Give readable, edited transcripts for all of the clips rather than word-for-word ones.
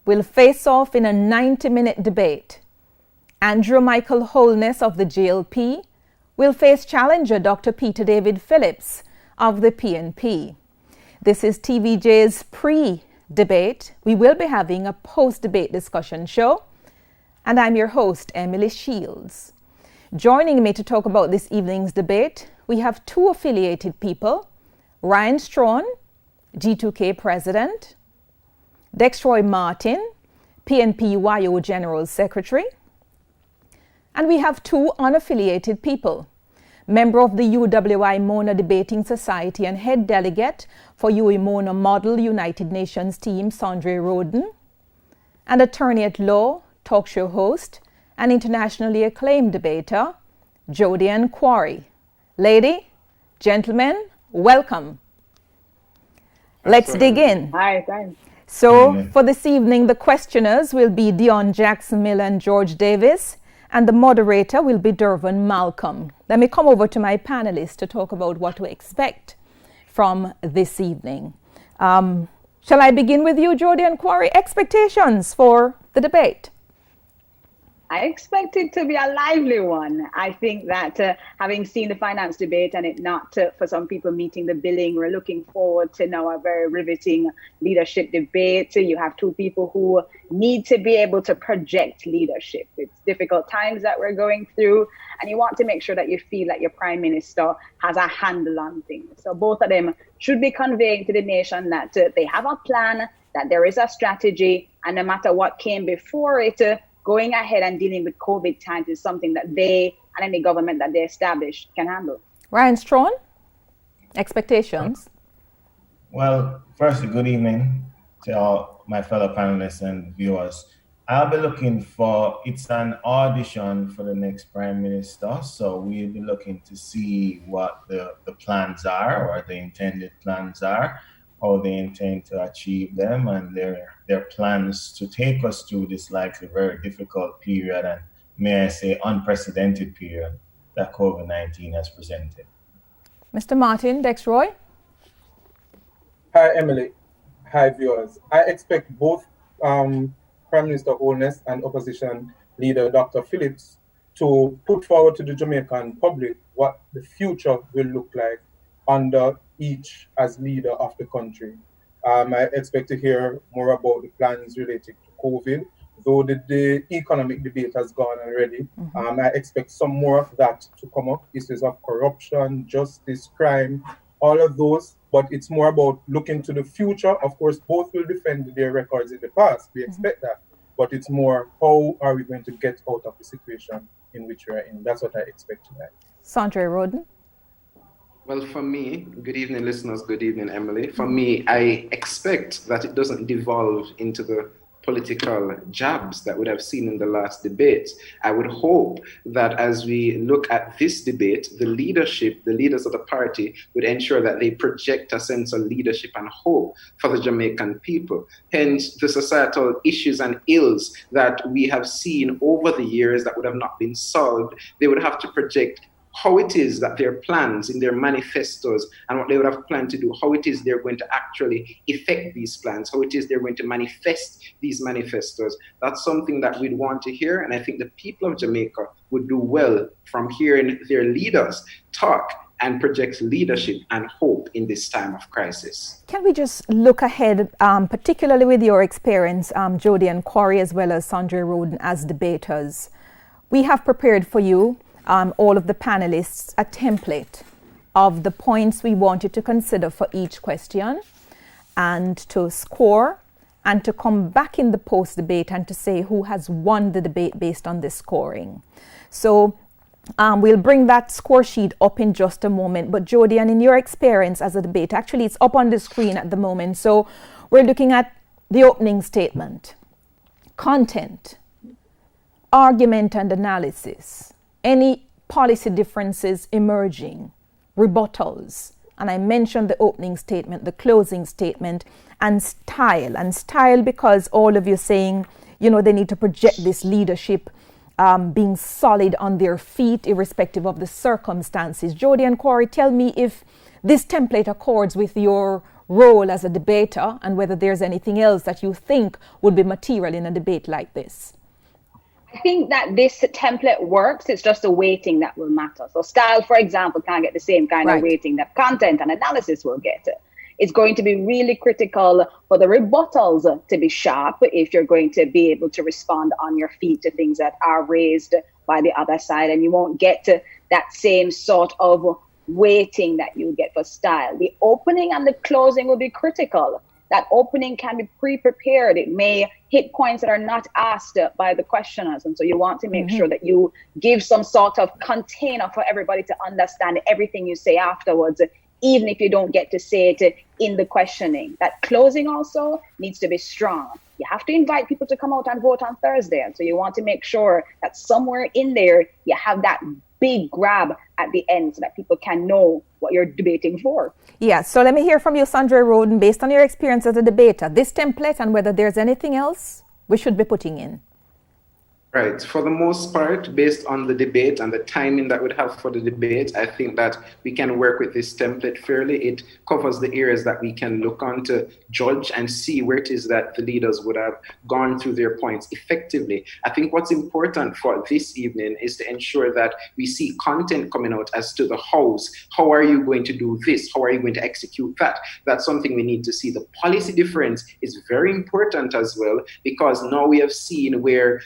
will face off in a 90-minute debate. Andrew Michael Holness of the JLP will face challenger Dr. Peter David Phillips of the PNP. This is TVJ's pre-debate. We will be having a post-debate discussion show, and I'm your host, Emily Shields. Joining me to talk about this evening's debate, we have two affiliated people, Ryan Strawn, G2K President, Dexroy Martin, PNP-YO General Secretary, and we have two unaffiliated people, member of the UWI Mona Debating Society and head delegate for UE Mona Model United Nations team, Sandre Roden, and attorney at law, talk show host, and internationally acclaimed debater, Jodian Quarry. Lady, gentlemen, welcome. Let's dig in. Hi, thanks. So for this evening, the questioners will be Dion Jackson Miller and George Davis, and the moderator will be Dervin Malcolm. Let me come over to my panelists to talk about what to expect from this evening. Shall I begin with you, Jodian Quarry? Expectations for the debate? I expect it to be a lively one. I think that having seen the finance debate and it not for some people meeting the billing, we're looking forward to now a very riveting leadership debate. You have two people who need to be able to project leadership. It's difficult times that we're going through, and you want to make sure that you feel that your prime minister has a handle on things. So both of them should be conveying to the nation that they have a plan, that there is a strategy, and no matter what came before it, going ahead and dealing with COVID times is something that they and any government that they establish can handle. Ryan Strawn, expectations? Well, firstly, good evening to all my fellow panelists and viewers. I'll be looking for, it's an audition for the next Prime Minister, so we'll be looking to see what the plans are, or the intended plans are, how they intend to achieve them, and their plans to take us through this likely very difficult period, and may I say unprecedented period that COVID-19 has presented. Mr. Martin, Dexroy? Hi, Emily. Hi, viewers. I expect both Prime Minister Holness and Opposition Leader Dr. Phillips to put forward to the Jamaican public what the future will look like under each as leader of the country. I expect to hear more about the plans related to COVID, though the economic debate has gone already. I expect some more of that to come up, issues of corruption, justice, crime, all of those, but it's more about looking to the future. Of course, both will defend their records in the past, we expect that, but it's more, how are we going to get out of the situation in which we are in? That's what I expect tonight. Sandre Roden? Well, for me, good evening, listeners. Good evening, Emily. For me, I expect that it doesn't devolve into the political jabs that we have seen in the last debate. I would hope that as we look at this debate, the leadership, the leaders of the party would ensure that they project a sense of leadership and hope for the Jamaican people. Hence, the societal issues and ills that we have seen over the years that would have not been solved, they would have to project how it is that their plans in their manifestos and what they would have planned to do, how it is they're going to actually effect these plans, how it is they're going to manifest these manifestos. That's something that we'd want to hear, and I think the people of Jamaica would do well from hearing their leaders talk and project leadership and hope in this time of crisis. Can we just look ahead, particularly with your experience, Jodian Quarry as well as Sandre Roden as debaters? We have prepared for you, all of the panelists, a template of the points we wanted to consider for each question and to score and to come back in the post-debate and to say who has won the debate based on this scoring. So we'll bring that score sheet up in just a moment. But Jodian, in your experience as a debater, actually it's up on the screen at the moment. So we're looking at the opening statement, content, argument and analysis, any policy differences emerging, rebuttals, and I mentioned the opening statement, the closing statement, and style because all of you saying, you know, they need to project this leadership, being solid on their feet, irrespective of the circumstances. Jodian Quarry, tell me if this template accords with your role as a debater and whether there's anything else that you think would be material in a debate like this. I think that this template works. It's just the weighting that will matter. So style, for example, can't get the same kind of weighting that content and analysis will get. It's going to be really critical for the rebuttals to be sharp if you're going to be able to respond on your feet to things that are raised by the other side, and you won't get to that same sort of weighting that you get for style. The opening and the closing will be critical. That opening can be pre-prepared. It may hit points that are not asked by the questioners. And so you want to make sure that you give some sort of container for everybody to understand everything you say afterwards, even if you don't get to say it in the questioning. That closing also needs to be strong. You have to invite people to come out and vote on Thursday. And so you want to make sure that somewhere in there, you have that big grab at the end so that people can know what you're debating for. Yeah, so let me hear from you, Sandra Roden, based on your experience as a debater, this template and whether there's anything else we should be putting in. Right. For the most part, based on the debate and the timing that we'd have for the debate, I think that we can work with this template fairly. It covers the areas that we can look on to judge and see where it is that the leaders would have gone through their points effectively. I think what's important for this evening is to ensure that we see content coming out as to the hows. How are you going to do this? How are you going to execute that? That's something we need to see. The policy difference is very important as well, because now we have seen where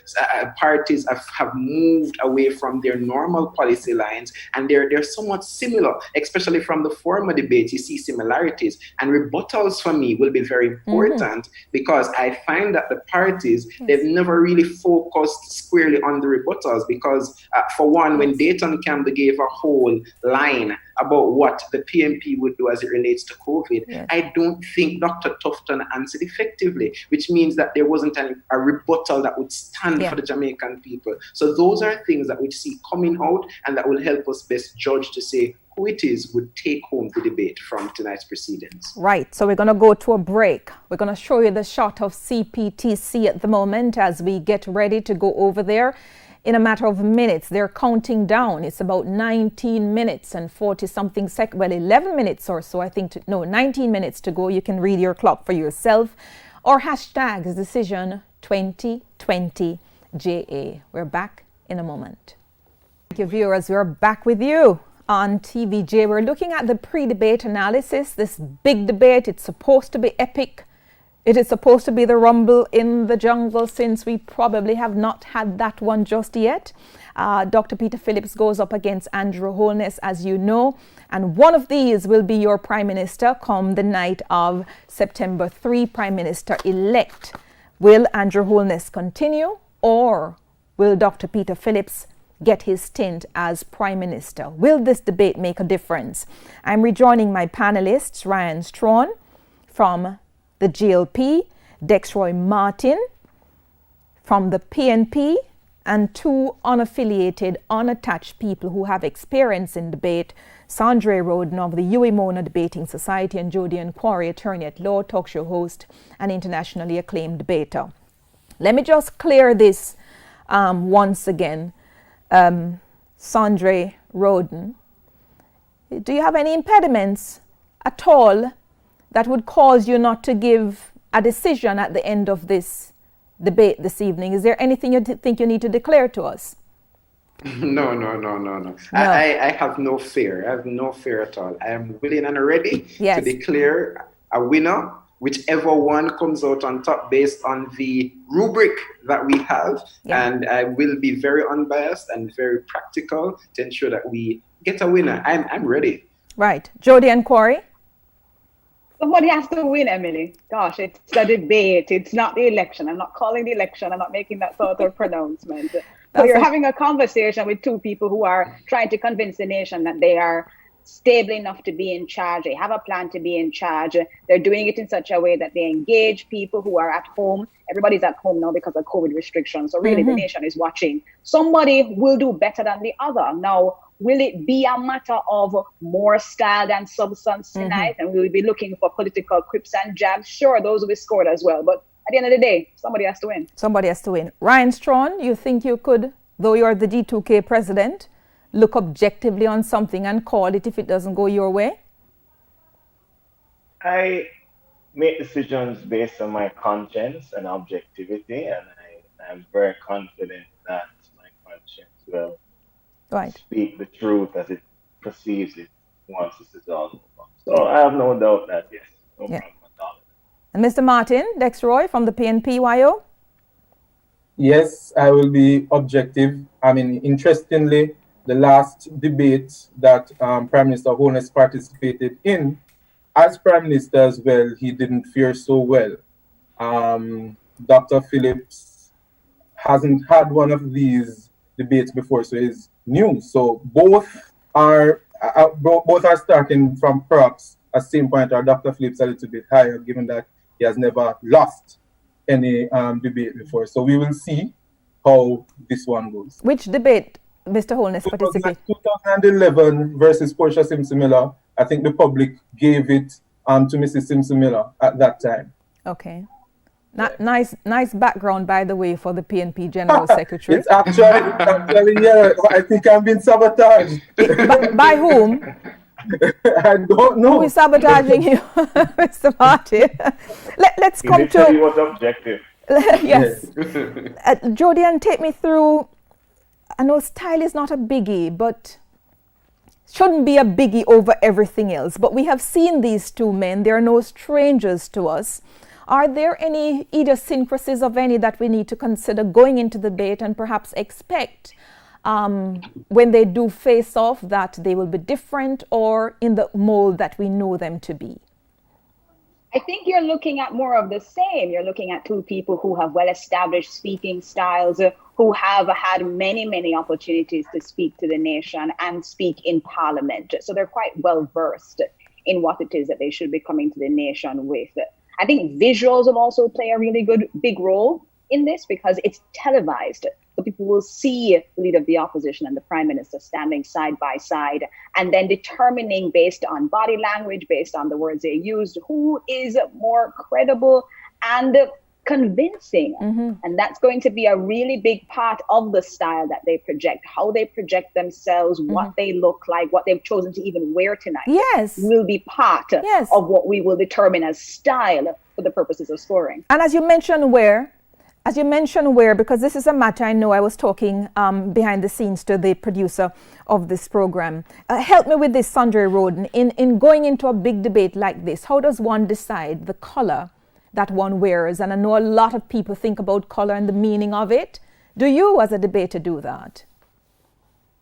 parties have moved away from their normal policy lines, and they're somewhat similar, especially from the former debates. You see similarities, and rebuttals for me will be very important because I find that the parties, they've never really focused squarely on the rebuttals because, for one, when Dayton Campbell gave a whole line about what the PNP would do as it relates to COVID, I don't think Dr. Tufton answered effectively, which means that there wasn't a rebuttal that would stand for the Jamaican people. So those are things that we see coming out and that will help us best judge to say who it is would take home the debate from tonight's proceedings. Right, so we're going to go to a break. We're going to show you the shot of CPTC at the moment as we get ready to go over there. In a matter of minutes, they're counting down. It's about 19 minutes and 40-something seconds. Well, 11 minutes or so, I think. 19 minutes to go. You can read your clock for yourself. Or hashtag decision 2020JA. We're back in a moment. Thank you, viewers. We're back with you on TVJ. We're looking at the pre-debate analysis. This big debate, it's supposed to be epic. It is supposed to be the rumble in the jungle, since we probably have not had that one just yet. Dr. Peter Phillips goes up against Andrew Holness, as you know, and one of these will be your Prime Minister come the night of September 3, Prime Minister-elect. Will Andrew Holness continue, or will Dr. Peter Phillips get his stint as Prime Minister? Will this debate make a difference? I'm rejoining my panelists, Ryan Strawn from the GLP, Dexroy Martin from the PNP, and two unaffiliated, unattached people who have experience in debate, Sandra Roden of the UEMONA Debating Society and Jodian Quarry, attorney at law, talk show host, and internationally acclaimed debater. Let me just clear this once again. Sandra Roden, do you have any impediments at all that would cause you not to give a decision at the end of this debate this evening? Is there anything you think you need to declare to us? No. I have no fear. I have no fear at all. I am willing and ready to declare a winner, whichever one comes out on top based on the rubric that we have. And I will be very unbiased and very practical to ensure that we get a winner. I'm ready. Right. Jodian Quarry? Somebody has to win, Emily. Gosh, it's a debate. It's not the election. I'm not calling the election. I'm not making that sort of pronouncement. So you're having a conversation with two people who are trying to convince the nation that they are stable enough to be in charge. They have a plan to be in charge. They're doing it in such a way that they engage people who are at home. Everybody's at home now because of COVID restrictions. So really the nation is watching. Somebody will do better than the other. Now, will it be a matter of more style than substance tonight? And we'll be looking for political quips and jabs. Sure, those will be scored as well. But at the end of the day, somebody has to win. Somebody has to win. Ryan Strawn, you think you could, though you're the D2K president, look objectively on something and call it if it doesn't go your way? I make decisions based on my conscience and objectivity, and I'm very confident that my conscience will Right. speak the truth as it perceives it once this is all over. So I have no doubt that yes, no Yeah. problem at all. And Mr. Martin Dexroy from the PNPYO? Yes, I will be objective. I mean, interestingly, the last debate that Prime Minister Holness participated in, as Prime Minister as well, he didn't fare so well. Dr. Phillips hasn't had one of these debates before, so he's new. So both are starting from perhaps a same point, or Dr. Phillips a little bit higher, given that he has never lost any debate before. So we will see how this one goes. Which debate Mr. Holness participated? 2011 versus Portia Simpson Miller. I think the public gave it to Mrs. Simpson Miller at that time. Okay. Nice background, by the way, for the PNP General Secretary. It's actually, yeah, I think I'm being sabotaged. By whom? I don't know. Who is sabotaging you, Mr. Martin? Let's come to... He was objective. Yes. Jodian, take me through... I know style is not a biggie, but shouldn't be a biggie over everything else. But we have seen these two men. They are no strangers to us. Are there any idiosyncrasies of any that we need to consider going into the debate and perhaps expect when they do face off that they will be different or in the mold that we know them to be? I think you're looking at more of the same. You're looking at two people who have well-established speaking styles, who have had many, many opportunities to speak to the nation and speak in Parliament. So they're quite well-versed in what it is that they should be coming to the nation with. I think visuals will also play a really good big role in this because it's televised. So people will see the leader of the opposition and the prime minister standing side by side and then determining based on body language, based on the words they used, who is more credible and convincing. Mm-hmm. And that's going to be a really big part of the style that they project, how they project themselves, mm-hmm. what they look like, what they've chosen to even wear tonight. Yes. Will be part of what we will determine as style for the purposes of scoring. And as you mentioned where, because this is a matter I know I was talking behind the scenes to the producer of this program. Help me with this, Sandra Roden. In going into a big debate like this, how does one decide the color that one wears? And I know a lot of people think about color and the meaning of it. Do you, as a debater, do that?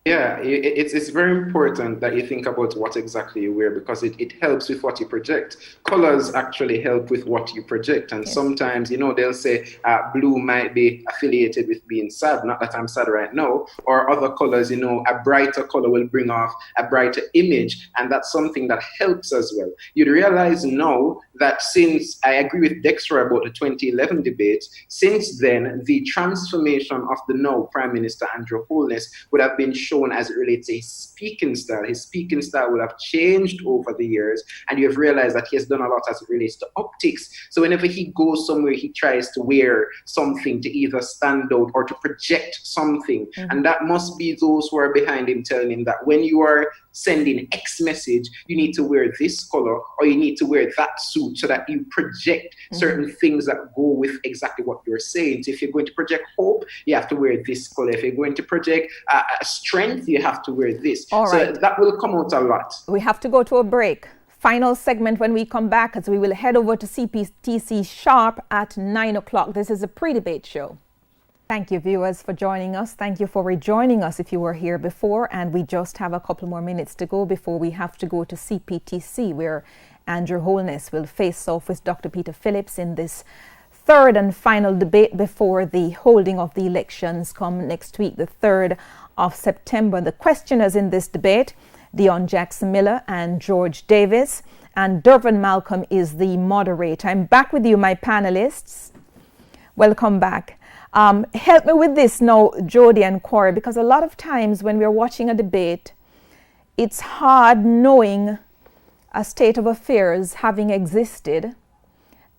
Yeah, it's very important that you think about what exactly you wear because it helps with what you project. Colors actually help with what you project. And sometimes, they'll say blue might be affiliated with being sad. Not that I'm sad right now. Or other colors, a brighter color will bring off a brighter image. And that's something that helps as well. You'd realize now that since I agree with Dexter about the 2011 debate, since then, the transformation of the now Prime Minister Andrew Holness would have been shown as it relates to his speaking style. His speaking style will have changed over the years, and you have realized that he has done a lot as it relates to optics. So whenever he goes somewhere, he tries to wear something to either stand out or to project something. Mm-hmm. And that must be those who are behind him telling him that when you are sending X message, you need to wear this color or you need to wear that suit so that you project certain things that go with exactly what you're saying. So if you're going to project hope, you have to wear this color. If you're going to project strength, you have to wear this. All right. So that will come out a lot. We have to go to a break. Final segment when we come back, as we will head over to CPTC sharp at 9 o'clock. This is a pre-debate show. Thank you, viewers, for joining us. Thank you for rejoining us if you were here before. And we just have a couple more minutes to go before we have to go to CPTC, where Andrew Holness will face off with Dr. Peter Phillips in this third and final debate before the holding of the elections come next week, the 3rd of September. The questioners in this debate, Dion Jackson Miller and George Davis, and Dervin Malcolm is the moderator. I'm back with you, my panelists. Welcome back. Help me with this now, Jody and Corey, because a lot of times when we're watching a debate, it's hard knowing a state of affairs having existed,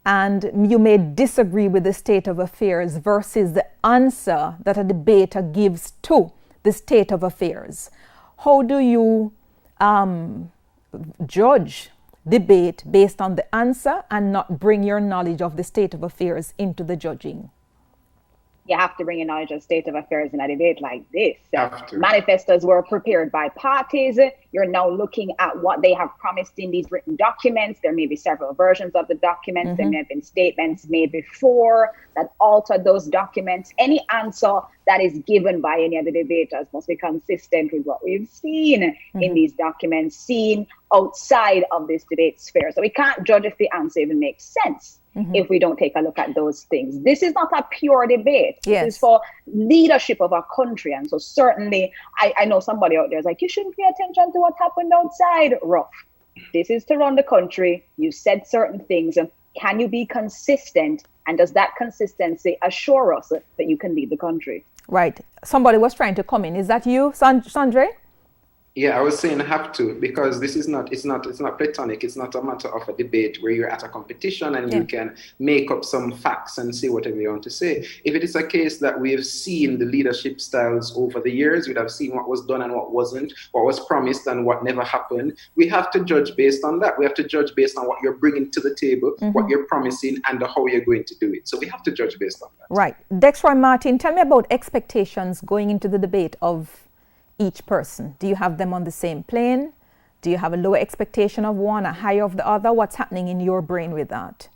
and you may disagree with the state of affairs versus the answer that a debater gives to the state of affairs. How do you judge debate based on the answer and not bring your knowledge of the state of affairs into the judging? You have to bring your knowledge of state of affairs in a debate like this. Manifestos were prepared by parties. You're now looking at what they have promised in these written documents. There may be several versions of the documents. There may have been statements made before that altered those documents. Any answer that is given by any of the debaters must be consistent with what we've seen in these documents, seen outside of this debate sphere. So we can't judge if the answer even makes sense if we don't take a look at those things. This is not a pure debate. Yes. This is for leadership of our country. And so certainly, I know somebody out there is like, you shouldn't pay attention to what happened outside. Rough. This is to run the country. You said certain things. Can you be consistent? And does that consistency assure us that you can lead the country? Right. Somebody was trying to come in. Is that you, Sandre? Yeah, I was saying have to, because this is not, it's not platonic. It's not a matter of a debate where you're at a competition and you can make up some facts and say whatever you want to say. If it is a case that we have seen the leadership styles over the years, we'd have seen what was done and what wasn't, what was promised and what never happened. We have to judge based on that. We have to judge based on what you're bringing to the table, what you're promising, and how you're going to do it. So we have to judge based on that. Right. Dexroy Martin, tell me about expectations going into the debate of each person. Do you have them on the same plane? Do you have a lower expectation of one, a higher of the other? What's happening in your brain with that?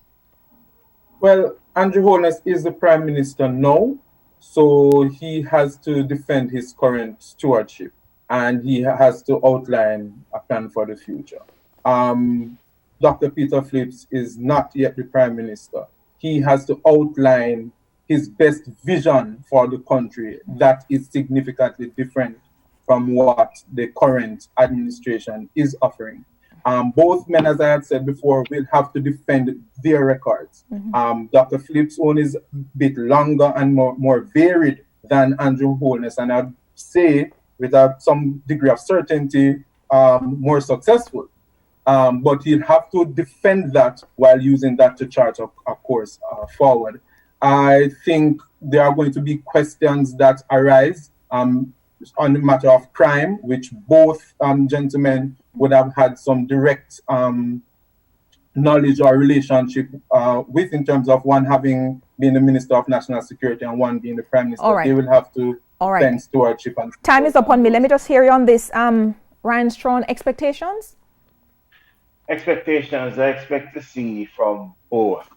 Well, Andrew Holness is the Prime Minister now, so he has to defend his current stewardship and he has to outline a plan for the future. Dr. Peter Phillips is not yet the Prime Minister. He has to outline his best vision for the country that is significantly different from what the current administration is offering. Both men, as I had said before, will have to defend their records. Dr. Phillips' own is a bit longer and more varied than Andrew Holness, and I'd say, with some degree of certainty, more successful. But he'll have to defend that while using that to chart a course forward. I think there are going to be questions that arise on the matter of crime, which both gentlemen would have had some direct knowledge or relationship with, in terms of one having been the Minister of National Security and one being the Prime Minister. All right. They will have to spend stewardship. And time is upon me. Let me just hear you on this. Ryan Strachan, expectations? Expectations, I expect to see from both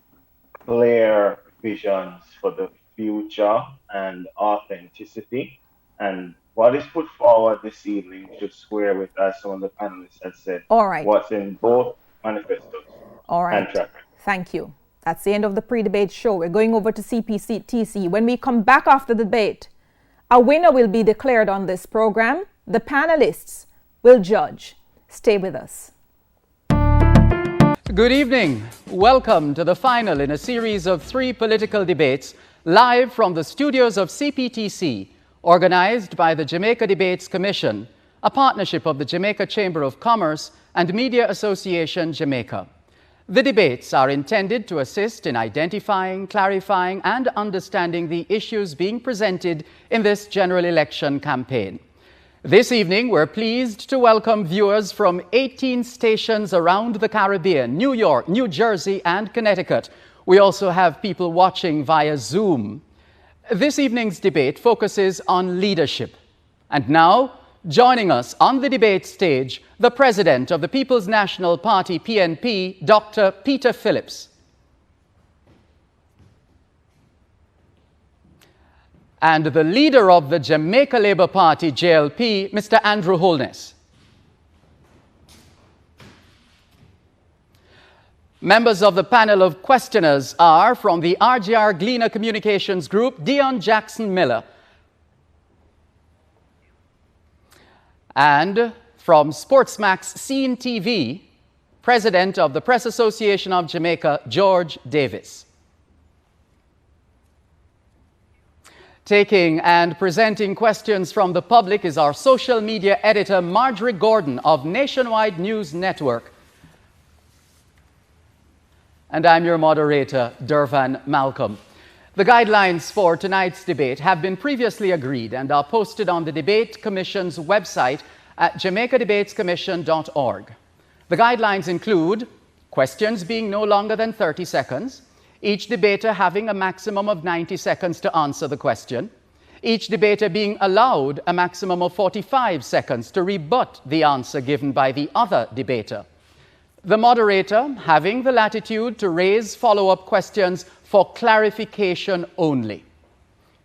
clear visions for the future and authenticity. And what is put forward this evening should square with, as some of the panelists have said, what's in both manifestos and track. Thank you. That's the end of the pre-debate show. We're going over to CPTC. When we come back after the debate, a winner will be declared on this program. The panelists will judge. Stay with us. Good evening. Welcome to the final in a series of 3 political debates live from the studios of CPTC, organized by the Jamaica Debates Commission, a partnership of the Jamaica Chamber of Commerce and Media Association Jamaica. The debates are intended to assist in identifying, clarifying, and understanding the issues being presented in this general election campaign. This evening, we're pleased to welcome viewers from 18 stations around the Caribbean, New York, New Jersey, and Connecticut. We also have people watching via Zoom. This evening's debate focuses on leadership. And now, joining us on the debate stage, the President of the People's National Party, PNP, Dr. Peter Phillips. And the leader of the Jamaica Labour Party, JLP, Mr. Andrew Holness. Members of the panel of questioners are from the RGR Gleaner Communications Group, Dion Jackson Miller. And from Sportsmax Scene TV, President of the Press Association of Jamaica, George Davis. Taking and presenting questions from the public is our social media editor, Marjorie Gordon of Nationwide News Network. And I'm your moderator, Dervan Malcolm. The guidelines for tonight's debate have been previously agreed and are posted on the Debate Commission's website at jamaicadebatescommission.org. The guidelines include questions being no longer than 30 seconds, each debater having a maximum of 90 seconds to answer the question, each debater being allowed a maximum of 45 seconds to rebut the answer given by the other debater. The moderator having the latitude to raise follow-up questions for clarification only.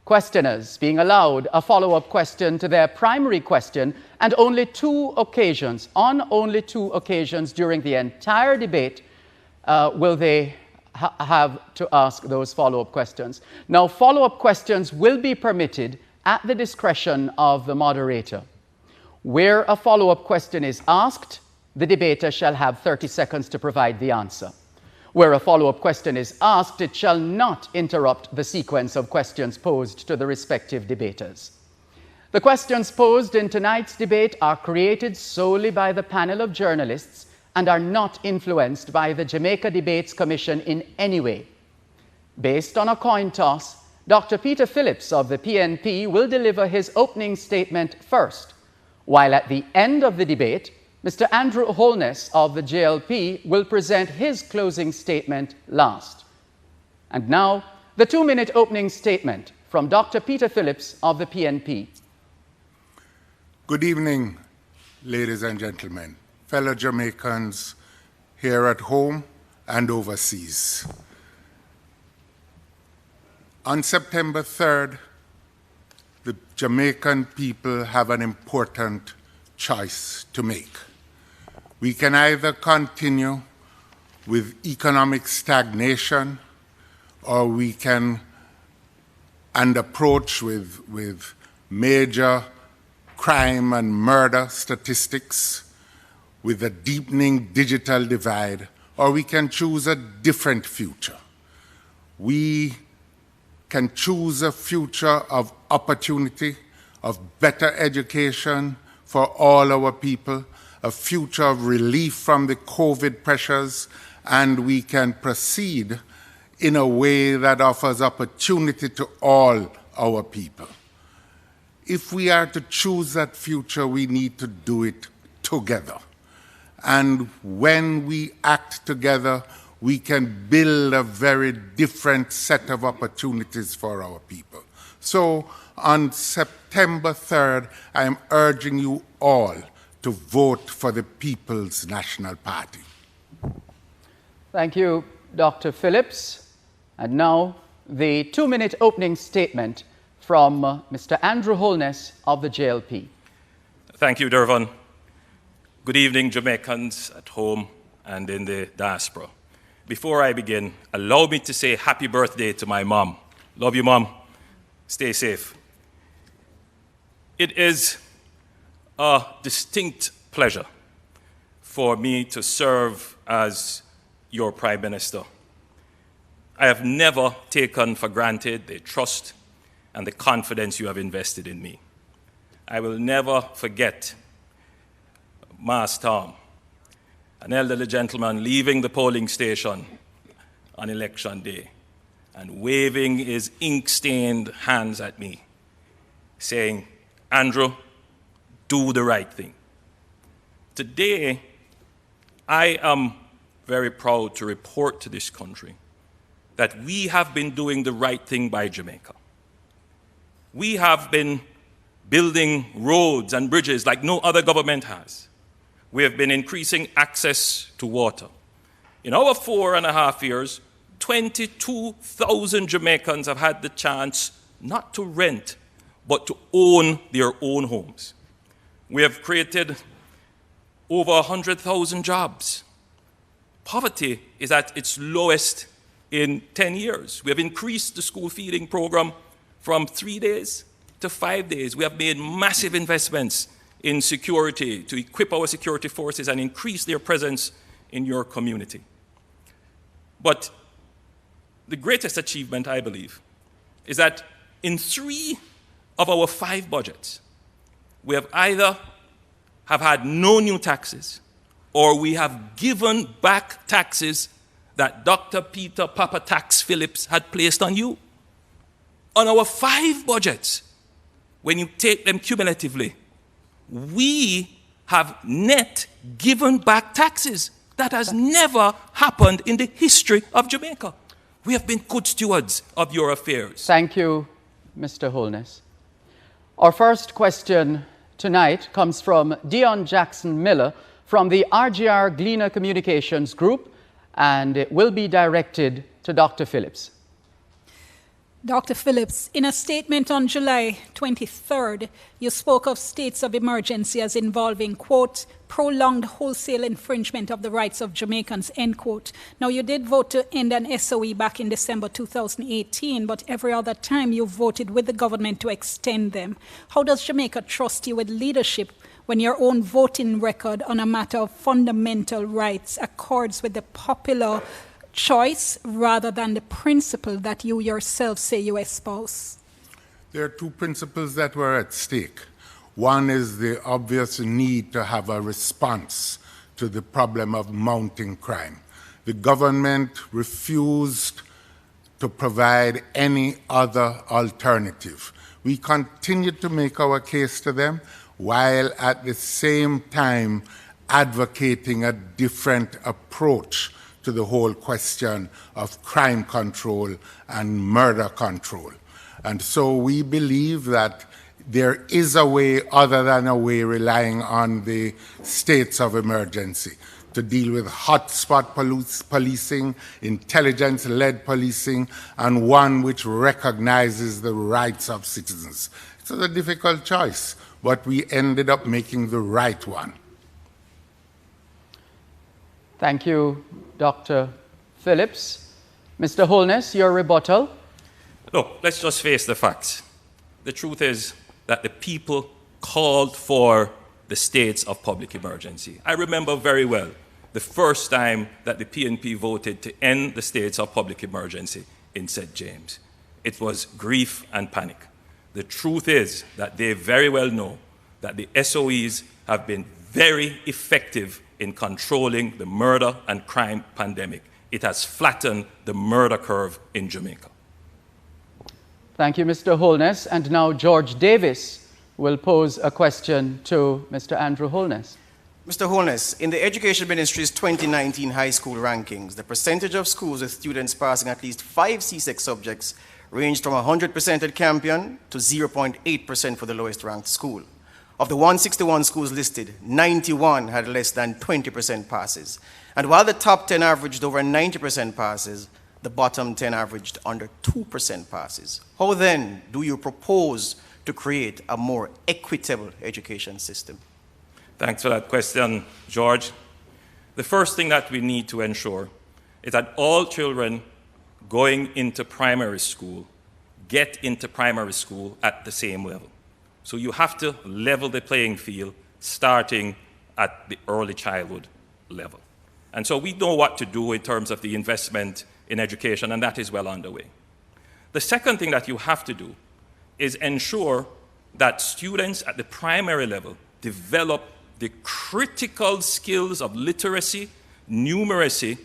Questioners being allowed a follow-up question to their primary question, and on only two occasions during the entire debate will they have to ask those follow-up questions. Now, follow-up questions will be permitted at the discretion of the moderator. Where a follow-up question is asked, the debater shall have 30 seconds to provide the answer. Where a follow-up question is asked, it shall not interrupt the sequence of questions posed to the respective debaters. The questions posed in tonight's debate are created solely by the panel of journalists and are not influenced by the Jamaica Debates Commission in any way. Based on a coin toss, Dr. Peter Phillips of the PNP will deliver his opening statement first, while at the end of the debate, Mr. Andrew Holness of the JLP will present his closing statement last. And now, the 2-minute opening statement from Dr. Peter Phillips of the PNP. Good evening, ladies and gentlemen, fellow Jamaicans here at home and overseas. On September 3rd, the Jamaican people have an important choice to make. We can either continue with economic stagnation, or we can approach with major crime and murder statistics, with a deepening digital divide, or we can choose a different future. We can choose a future of opportunity, of better education for all our people, a future of relief from the COVID pressures, and we can proceed in a way that offers opportunity to all our people. If we are to choose that future, we need to do it together. And when we act together, we can build a very different set of opportunities for our people. So on September 3rd, I am urging you all to vote for the People's National Party. Thank you, Dr. Phillips. And now, the 2-minute opening statement from Mr. Andrew Holness of the JLP. Thank you, Dervon. Good evening, Jamaicans at home and in the diaspora. Before I begin, allow me to say happy birthday to my mom. Love you, Mom. Stay safe. It is a distinct pleasure for me to serve as your Prime Minister. I have never taken for granted the trust and the confidence you have invested in me. I will never forget Mas Tom, an elderly gentleman leaving the polling station on election day and waving his ink-stained hands at me, saying, "Andrew, do the right thing." Today, I am very proud to report to this country that we have been doing the right thing by Jamaica. We have been building roads and bridges like no other government has. We have been increasing access to water. In our 4.5 years, 22,000 Jamaicans have had the chance not to rent, but to own their own homes. We have created over 100,000 jobs. Poverty is at its lowest in 10 years. We have increased the school feeding program from 3 days to 5 days. We have made massive investments in security to equip our security forces and increase their presence in your community. But the greatest achievement, I believe, is that in 3 of our 5 budgets, we have either have had no new taxes, or we have given back taxes that Dr. Peter Papa Tax Phillips had placed on you. On our 5 budgets, when you take them cumulatively, we have net given back taxes. That has never happened in the history of Jamaica. We have been good stewards of your affairs. Thank you, Mr. Holness. Our first question tonight comes from Dion Jackson Miller from the RGR Gleaner Communications Group, and it will be directed to Dr. Phillips. Dr. Phillips, in a statement on July 23rd, you spoke of states of emergency as involving, quote, prolonged wholesale infringement of the rights of Jamaicans, end quote. Now, you did vote to end an SOE back in December 2018, but every other time you voted with the government to extend them. How does Jamaica trust you with leadership when your own voting record on a matter of fundamental rights accords with the popular choice rather than the principle that you yourself say you espouse? There are two principles that were at stake. One is the obvious need to have a response to the problem of mounting crime. The government refused to provide any other alternative. We continued to make our case to them while at the same time advocating a different approach to the whole question of crime control and murder control. And so we believe that there is a way other than a way relying on the states of emergency to deal with hotspot policing, intelligence-led policing, and one which recognizes the rights of citizens. It's a difficult choice, but we ended up making the right one. Thank you, Dr. Phillips. Mr. Holness, your rebuttal. Look, let's just face the facts. The truth is that the people called for the states of public emergency. I remember very well the first time that the PNP voted to end the states of public emergency in St. James. It was grief and panic. The truth is that they very well know that the SOEs have been very effective in controlling the murder and crime pandemic. It has flattened the murder curve in Jamaica. Thank you, Mr. Holness. And now George Davis will pose a question to Mr. Andrew Holness. Mr. Holness, in the Education Ministry's 2019 high school rankings, the percentage of schools with students passing at least 5 C6 subjects ranged from 100% at Campion to 0.8% for the lowest ranked school. Of the 161 schools listed, 91 had less than 20% passes. And while the top 10 averaged over 90% passes, the bottom 10 averaged under 2% passes. How then do you propose to create a more equitable education system? Thanks for that question, George. The first thing that we need to ensure is that all children going into primary school get into primary school at the same level. So you have to level the playing field starting at the early childhood level. And so we know what to do in terms of the investment in education, and that is well underway. The second thing that you have to do is ensure that students at the primary level develop the critical skills of literacy, numeracy,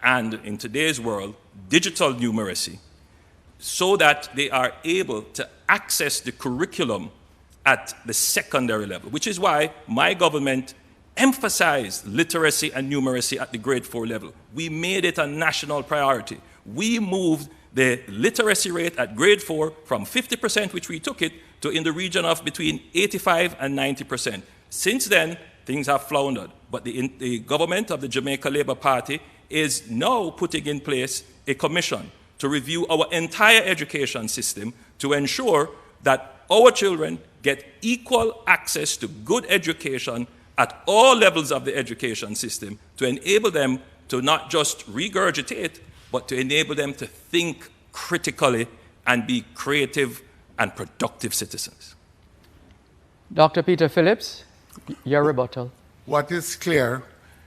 and in today's world, digital numeracy, so that they are able to access the curriculum at the secondary level, which is why my government emphasized literacy and numeracy at the grade 4 level. We made it a national priority. We moved the literacy rate at grade 4 from 50%, which we took it, to in the region of between 85 and 90%. Since then, things have floundered, but the government of the Jamaica Labour Party is now putting in place a commission to review our entire education system to ensure that our children get equal access to good education at all levels of the education system, to enable them to not just regurgitate, but to enable them to think critically and be creative and productive citizens. Dr. Peter Phillips, your rebuttal. What is clear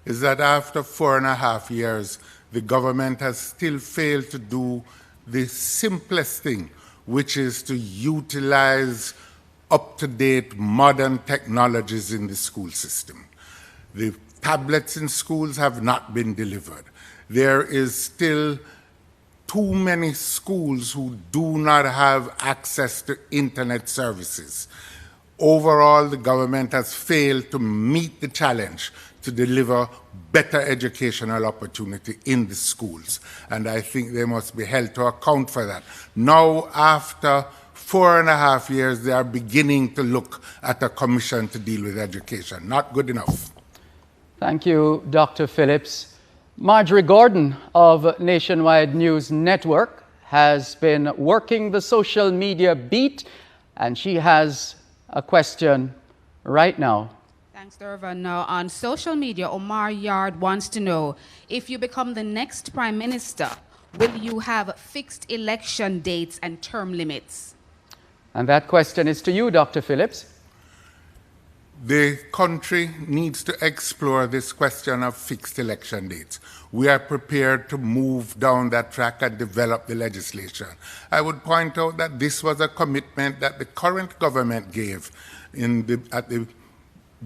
is that after 4.5 years, the government has still failed to do the simplest thing, which is to utilize up-to-date modern technologies in the school system. The tablets in schools have not been delivered. There is still too many schools who do not have access to internet services. overall, the government has failed to meet the challenge to deliver better educational opportunity in the schools. And I think they must be held to account for that. Now, after 4.5 years, they are beginning to look at a commission to deal with education. Not good enough. Thank you, Dr. Phillips. Marjorie Gordon of Nationwide News Network has been working the social media beat, and she has a question right now. Thanks, Dervan. Now, on social media, Omar Yard wants to know, if you become the next prime minister, will you have fixed election dates and term limits? And that question is to you, Dr. Phillips. The country needs to explore this question of fixed election dates. We are prepared to move down that track and develop the legislation. I would point out that this was a commitment that the current government gave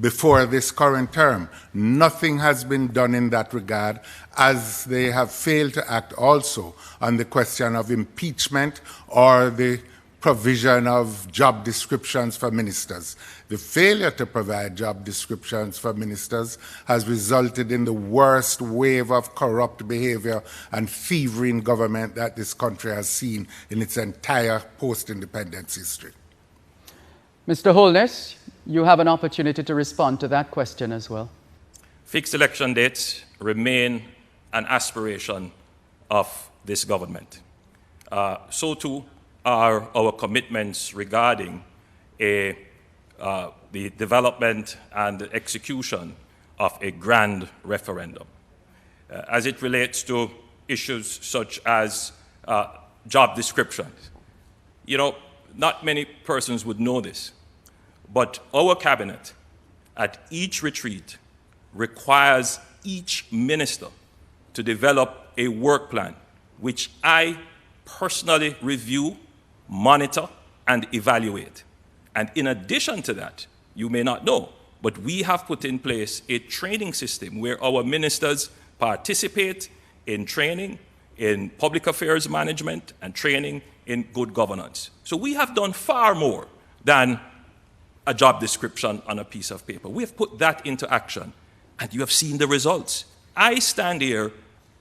before this current term. Nothing has been done in that regard, as they have failed to act also on the question of impeachment or the provision of job descriptions for ministers. The failure to provide job descriptions for ministers has resulted in the worst wave of corrupt behavior and thievery in government that this country has seen in its entire post-independence history. Mr. Holness, you have an opportunity to respond to that question as well. Fixed election dates remain an aspiration of this government. So too are our commitments regarding the development and execution of a grand referendum. As it relates to issues such as job descriptions, you know, not many persons would know this, but our cabinet at each retreat requires each minister to develop a work plan, which I personally review, monitor, and evaluate. And in addition to that, you may not know, but we have put in place a training system where our ministers participate in training in public affairs management and training in good governance. So we have done far more than a job description on a piece of paper. We have put that into action, and you have seen the results. I stand here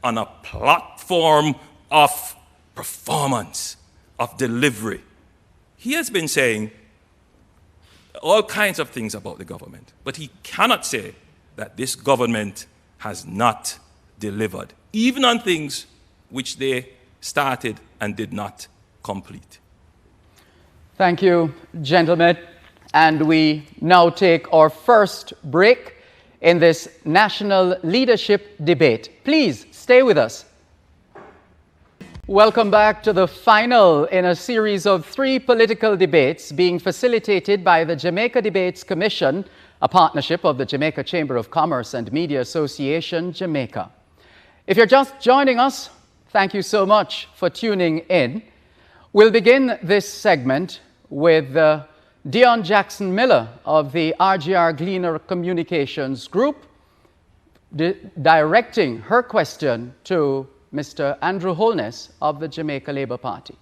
on a platform of performance, of delivery. He has been saying all kinds of things about the government, but he cannot say that this government has not delivered, even on things which they started and did not complete. Thank you, gentlemen. And we now take our first break in this national leadership debate. Please stay with us. Welcome back to the final in a series of 3 political debates being facilitated by the Jamaica Debates Commission, a partnership of the Jamaica Chamber of Commerce and Media Association, Jamaica. If you're just joining us, thank you so much for tuning in. We'll begin this segment with Dion Jackson Miller of the RGR Gleaner Communications Group directing her question to Mr. Andrew Holness of the Jamaica Labour Party.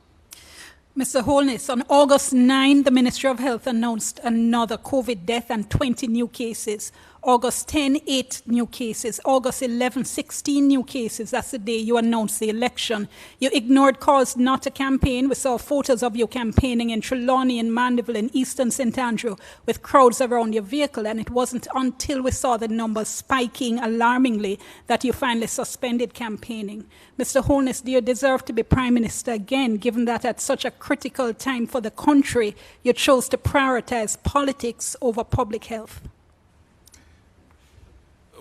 Mr. Holness, on August 9, the Ministry of Health announced another COVID death and 20 new cases. August 10, 8 new cases. August 11, 16 new cases. That's the day you announced the election. You ignored calls not to campaign. We saw photos of you campaigning in Trelawney and Mandeville and Eastern St. Andrew with crowds around your vehicle. And it wasn't until we saw the numbers spiking alarmingly that you finally suspended campaigning. Mr. Holness, do you deserve to be Prime Minister again, given that at such a critical time for the country, you chose to prioritize politics over public health?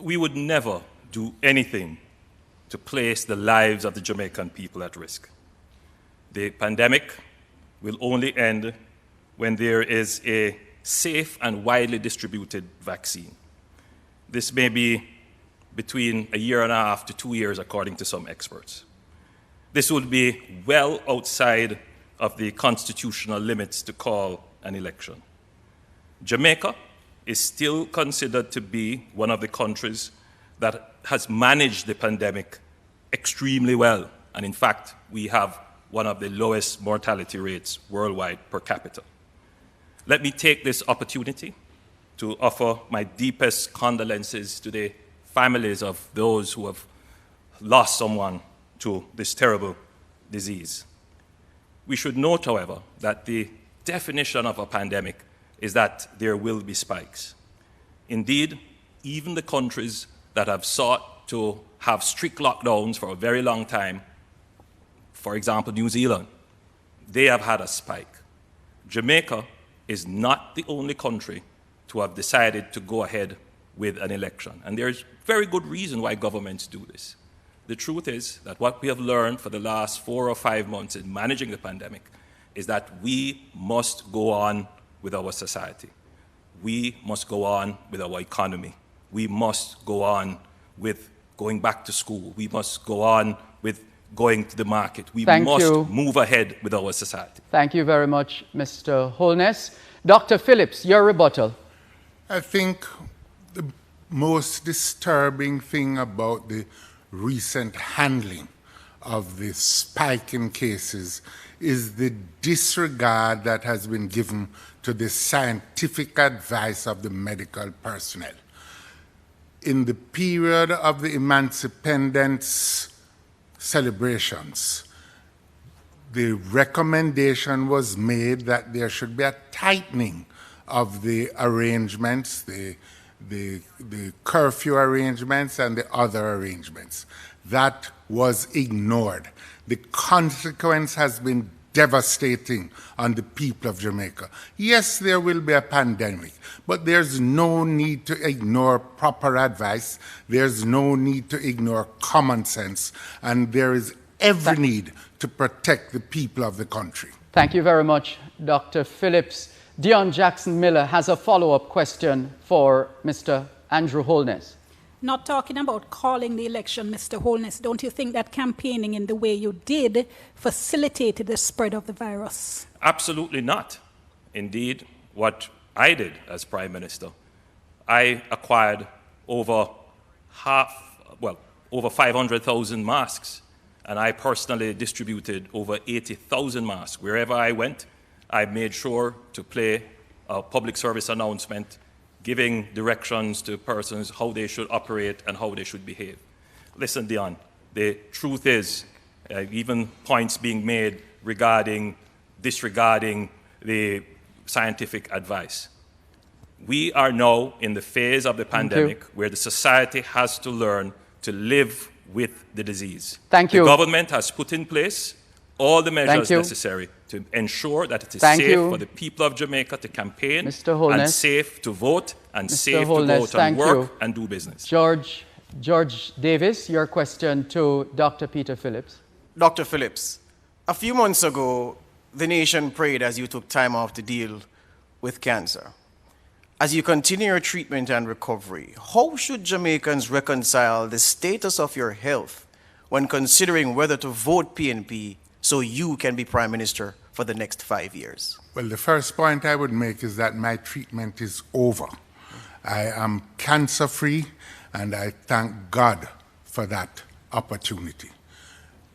We would never do anything to place the lives of the Jamaican people at risk. The pandemic will only end when there is a safe and widely distributed vaccine. This may be between 1.5 years to 2 years, according to some experts. This would be well outside of the constitutional limits to call an election. Jamaica is still considered to be one of the countries that has managed the pandemic extremely well. And in fact, we have one of the lowest mortality rates worldwide per capita. Let me take this opportunity to offer my deepest condolences to the families of those who have lost someone to this terrible disease. We should note, however, that the definition of a pandemic is that there will be spikes. Indeed, even the countries that have sought to have strict lockdowns for a very long time, for example, New Zealand, they have had a spike. Jamaica is not the only country to have decided to go ahead with an election. And there's very good reason why governments do this. The truth is that what we have learned for the last 4 or 5 months in managing the pandemic is that we must go on with our society. We must go on with our economy. We must go on with going back to school. We must go on with going to the market. We must move ahead with our society. Thank you very much, Mr. Holness. Dr. Phillips, your rebuttal. I think the most disturbing thing about the recent handling of the spike in cases is the disregard that has been given to the scientific advice of the medical personnel. In the period of the Emancipendence celebrations, the recommendation was made that there should be a tightening of the arrangements, the curfew arrangements and the other arrangements. That was ignored. The consequence has been devastating on the people of Jamaica. Yes, there will be a pandemic, but there's no need to ignore proper advice. There's no need to ignore common sense, and there is every need to protect the people of the country. Thank you very much, Dr. Phillips. Dion Jackson-Miller has a follow-up question for Mr. Andrew Holness. Not talking about calling the election, Mr. Holness, don't you think that campaigning in the way you did facilitated the spread of the virus? Absolutely not. Indeed, what I did as Prime Minister, I acquired over 500,000 masks, and I personally distributed over 80,000 masks. Wherever I went, I made sure to play a public service announcement giving directions to persons how they should operate and how they should behave. Listen, Dion, the truth is, even points being made regarding disregarding the scientific advice. We are now in the phase of the pandemic where the society has to learn to live with the disease. Thank you. The government has put in place all the measures necessary to ensure that it is safe for the people of Jamaica to campaign and safe to vote and safe to go out and work and do business. George Davis, your question to Dr. Peter Phillips. Dr. Phillips, a few months ago, the nation prayed as you took time off to deal with cancer. As you continue your treatment and recovery, how should Jamaicans reconcile the status of your health when considering whether to vote PNP so you can be Prime Minister for the next 5 years? Well, the first point I would make is that my treatment is over. I am cancer-free, and I thank God for that opportunity.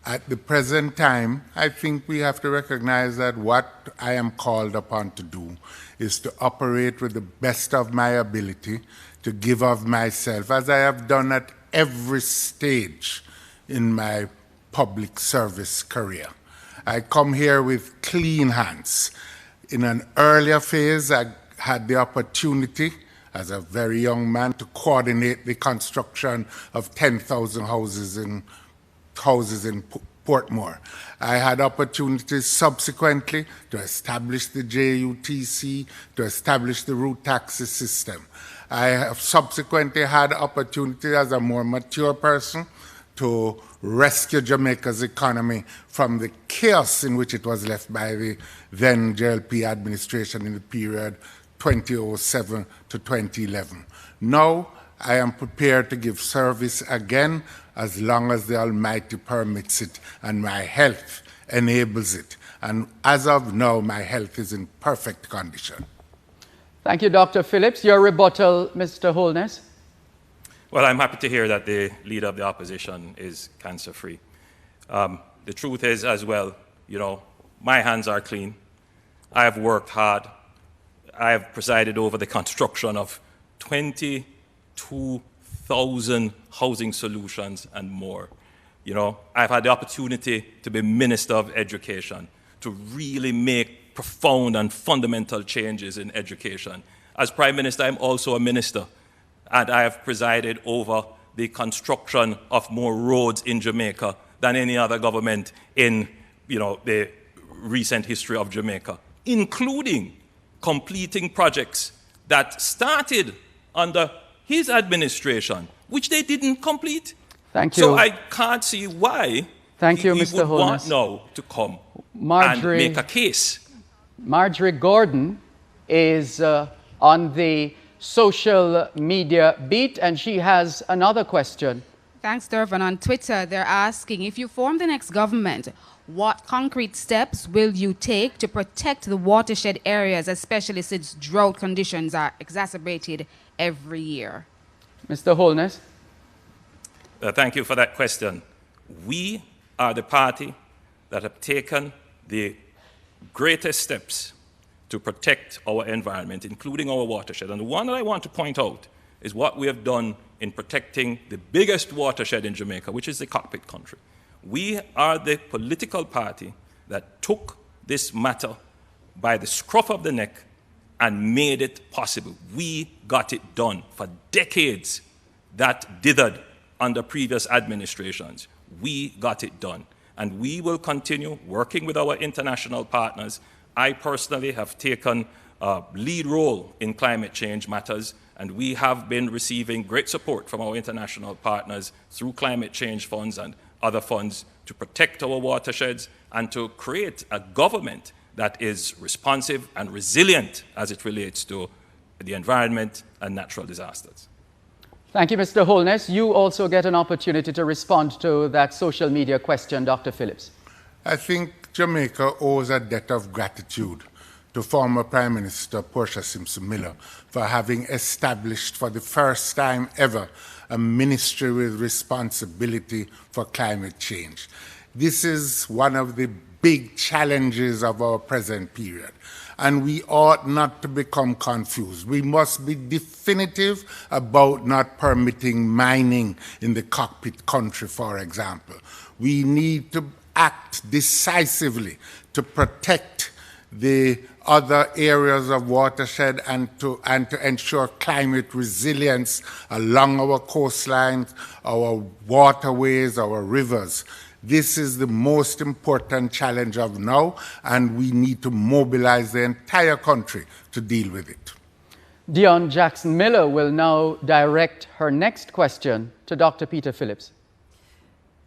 At the present time, I think we have to recognize that what I am called upon to do is to operate with the best of my ability, to give of myself, as I have done at every stage in my public service career. I come here with clean hands. In an earlier phase, I had the opportunity as a very young man to coordinate the construction of 10,000 houses in Portmore. I had opportunities subsequently to establish the JUTC, to establish the route taxi system. I have subsequently had opportunity as a more mature person to rescue Jamaica's economy from the chaos in which it was left by the then JLP administration in the period 2007 to 2011. Now, I am prepared to give service again as long as the Almighty permits it and my health enables it. And as of now, my health is in perfect condition. Thank you, Dr. Phillips. Your rebuttal, Mr. Holness. Well, I'm happy to hear that the leader of the opposition is cancer-free. The truth is as well, my hands are clean. I have worked hard I have presided over the construction of 22,000 housing solutions and more. You know, I've had the opportunity to be Minister of Education, to really make profound and fundamental changes in education. As Prime Minister, I'm also a minister, and I have presided over the construction of more roads in Jamaica than any other government in, you know, the recent history of Jamaica, including completing projects that started under his administration, which they didn't complete. Thank you. So I can't see why Mr. would Holness. want now to come Marjorie, and make a case. Marjorie Gordon is on the social media beat, and she has another question. Thanks, Durvan. On Twitter, they're asking, if you form the next government, what concrete steps will you take to protect the watershed areas, especially since drought conditions are exacerbated every year? Mr. Holness. Thank you for that question. We are the party that have taken the greatest steps to protect our environment, including our watershed. And the one that I want to point out is what we have done in protecting the biggest watershed in Jamaica, which is the cockpit country. We are the political party that took this matter by the scruff of the neck and made it possible. We got it done. For decades, that dithered under previous administrations. We got it done. And we will continue working with our international partners. I personally have taken a lead role in climate change matters, and we have been receiving great support from our international partners through climate change funds and other funds to protect our watersheds and to create a government that is responsive and resilient as it relates to the environment and natural disasters. Thank you, Mr. Holness. You also get an opportunity to respond to that social media question, Dr. Phillips. I think Jamaica owes a debt of gratitude to former Prime Minister Portia Simpson Miller for having established for the first time ever a ministry with responsibility for climate change. This is one of the big challenges of our present period, and we ought not to become confused. We must be definitive about not permitting mining in the cockpit country, for example. We need to act decisively to protect the other areas of watershed and to ensure climate resilience along our coastlines, our waterways, our rivers. This is the most important challenge of now, and we need to mobilize the entire country to deal with it. Dion Jackson Miller will now direct her next question to Dr. Peter Phillips.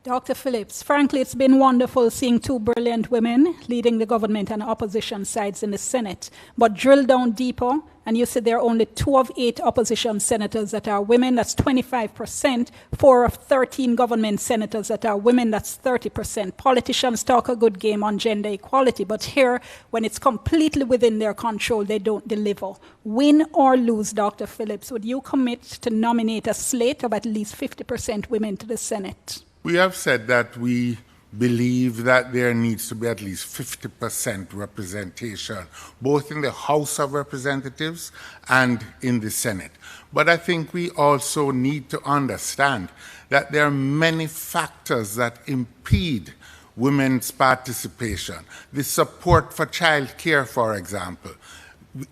Dr. Phillips, frankly, it's been wonderful seeing two brilliant women leading the government and opposition sides in the Senate. But drill down deeper, and you said there are only 2 of 8 opposition senators that are women. That's 25%. 4 of 13 government senators that are women. That's 30%. Politicians talk a good game on gender equality, but here, when it's completely within their control, they don't deliver. Win or lose, Dr. Phillips, would you commit to nominate a slate of at least 50% women to the Senate? We have said that we believe that there needs to be at least 50% representation, both in the House of Representatives and in the Senate. But I think we also need to understand that there are many factors that impede women's participation. The support for child care, for example,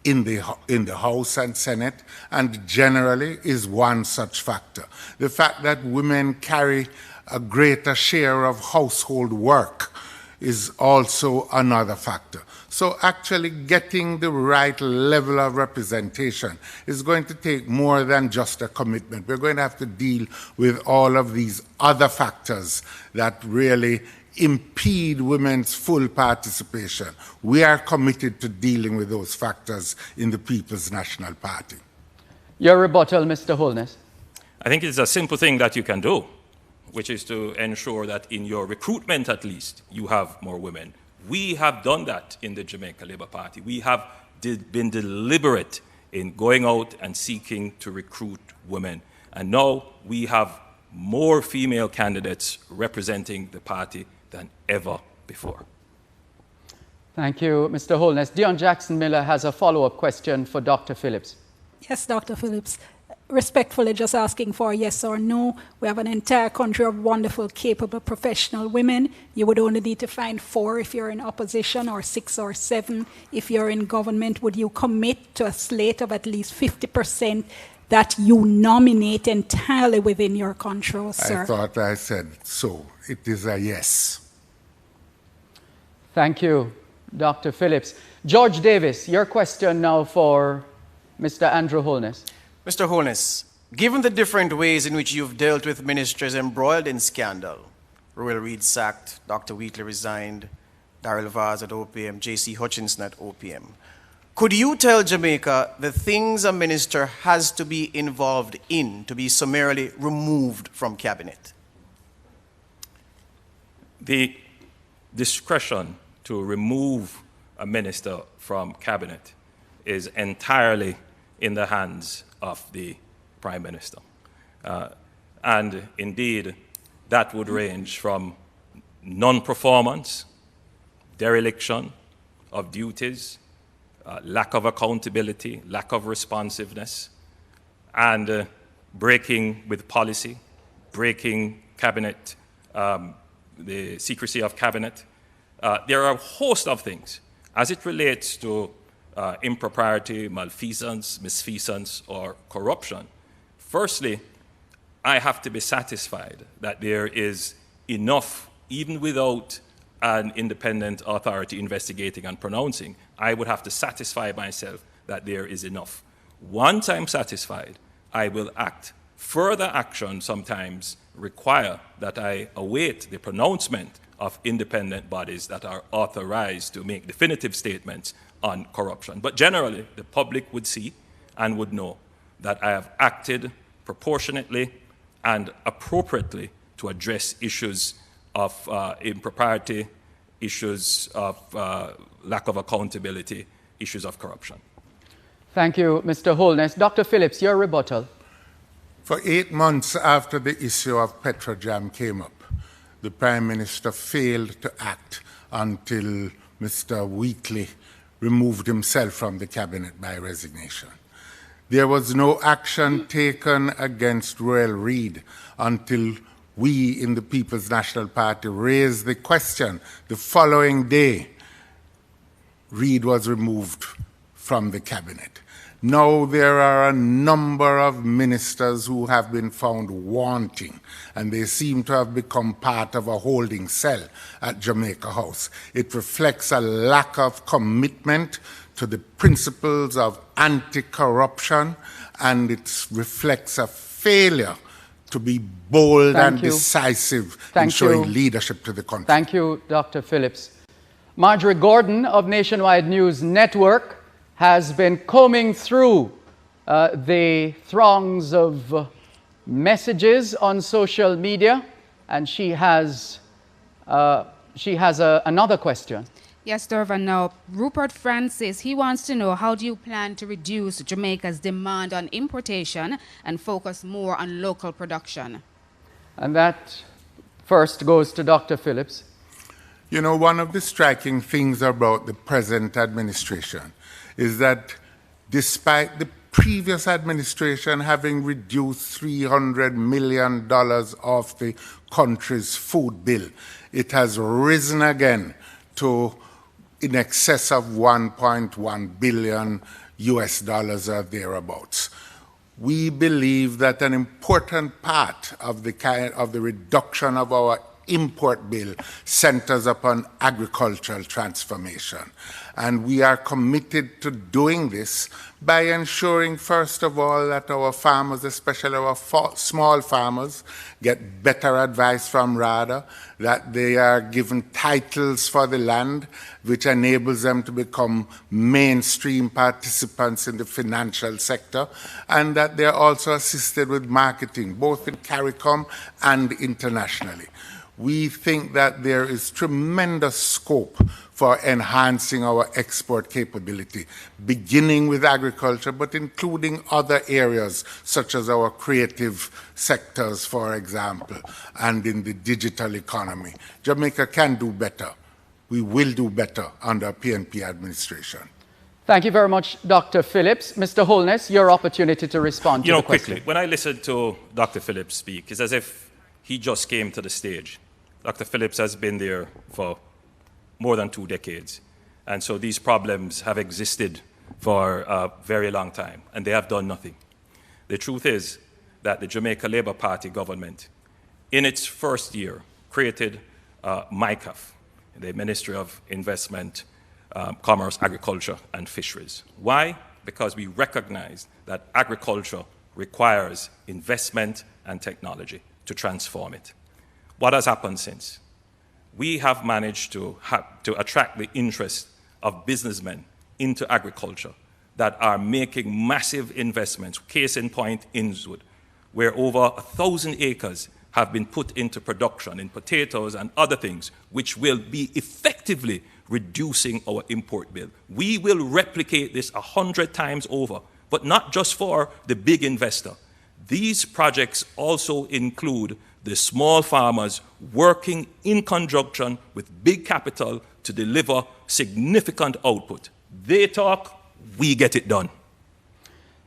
in the House and Senate, and generally is one such factor. The fact that women carry a greater share of household work is also another factor. So actually getting the right level of representation is going to take more than just a commitment. We're going to have to deal with all of these other factors that really impede women's full participation. We are committed to dealing with those factors in the People's National Party. Your rebuttal, Mr. Holness. I think it's a simple thing that you can do, which is to ensure that in your recruitment, at least, you have more women. We have done that in the Jamaica Labour Party. We have been deliberate in going out and seeking to recruit women. And now we have more female candidates representing the party than ever before. Thank you, Mr. Holness. Dion Jackson-Miller has a follow-up question for Dr. Phillips. Yes, Dr. Phillips. Respectfully just asking for a yes or no. We have an entire country of wonderful, capable, professional women. You would only need to find 4 if you're in opposition, or 6 or 7 if you're in government. Would you commit to a slate of at least 50% that you nominate entirely within your control, sir? I thought I said so. It is a yes. Thank you, Dr. Phillips. George Davis, your question now for Mr. Andrew Holness. Mr. Holness, given the different ways in which you've dealt with ministers embroiled in scandal, Royal Reed sacked, Dr. Wheatley resigned, Daryl Vaz at OPM, J.C. Hutchinson at OPM, could you tell Jamaica the things a minister has to be involved in to be summarily removed from cabinet? The discretion to remove a minister from cabinet is entirely in the hands of the Prime Minister. And indeed, that would range from non-performance, dereliction of duties, lack of accountability, lack of responsiveness, and breaking with policy, breaking cabinet, the secrecy of cabinet. There are a host of things as it relates to impropriety, malfeasance, misfeasance, or corruption. Firstly, I have to be satisfied that there is enough, even without an independent authority investigating and pronouncing. I would have to satisfy myself that there is enough. Once I'm satisfied, I will act. Further action sometimes require that I await the pronouncement of independent bodies that are authorized to make definitive statements on corruption. But generally, the public would see and would know that I have acted proportionately and appropriately to address issues of impropriety, issues of lack of accountability, issues of corruption. Thank you, Mr. Holness. Dr. Phillips, your rebuttal. For 8 months after the issue of Petrojam came up, the Prime Minister failed to act until Mr. Wheatley removed himself from the cabinet by resignation. There was no action taken against Royal Reed until we in the People's National Party raised the question. The following day, Reed was removed from the cabinet. Now there are a number of ministers who have been found wanting, and they seem to have become part of a holding cell at Jamaica House. It reflects a lack of commitment to the principles of anti-corruption, and it reflects a failure to be bold and decisive in showing leadership to the country. Thank you, Dr. Phillips. Marjorie Gordon of Nationwide News Network has been combing through the throngs of messages on social media, and she has another question. Yes, Durvan. Now, Rupert Francis, he wants to know, how do you plan to reduce Jamaica's demand on importation and focus more on local production? And that first goes to Dr. Phillips. You know, one of the striking things about the present administration is that despite the previous administration having reduced $300 million off the country's food bill, it has risen again to in excess of 1.1 billion US dollars or thereabouts. We believe that an important part of the reduction of our import bill centers upon agricultural transformation. And we are committed to doing this by ensuring, first of all, that our farmers, especially our small farmers, get better advice from RADA, that they are given titles for the land, which enables them to become mainstream participants in the financial sector, and that they are also assisted with marketing, both in CARICOM and internationally. We think that there is tremendous scope for enhancing our export capability, beginning with agriculture, but including other areas, such as our creative sectors, for example, and in the digital economy. Jamaica can do better. we will do better under PNP administration. Thank you very much, Dr. Phillips. Mr. Holness, your opportunity to respond to the question. Quickly, when I listened to Dr. Phillips speak, it's as if he just came to the stage. Dr. Phillips has been there for more than 2 decades. And so these problems have existed for a very long time, and they have done nothing. The truth is that the Jamaica Labour Party government, in its first year, created MICAF, the Ministry of Investment, Commerce, Agriculture, and Fisheries. Why? Because we recognize that agriculture requires investment and technology to transform it. What has happened since? We have managed to attract the interest of businessmen into agriculture that are making massive investments. Case in point, Innswood, where over 1,000 acres have been put into production in potatoes and other things, which will be effectively reducing our import bill. We will replicate this 100 times over, but not just for the big investor. These projects also include the small farmers working in conjunction with big capital to deliver significant output. They talk, we get it done.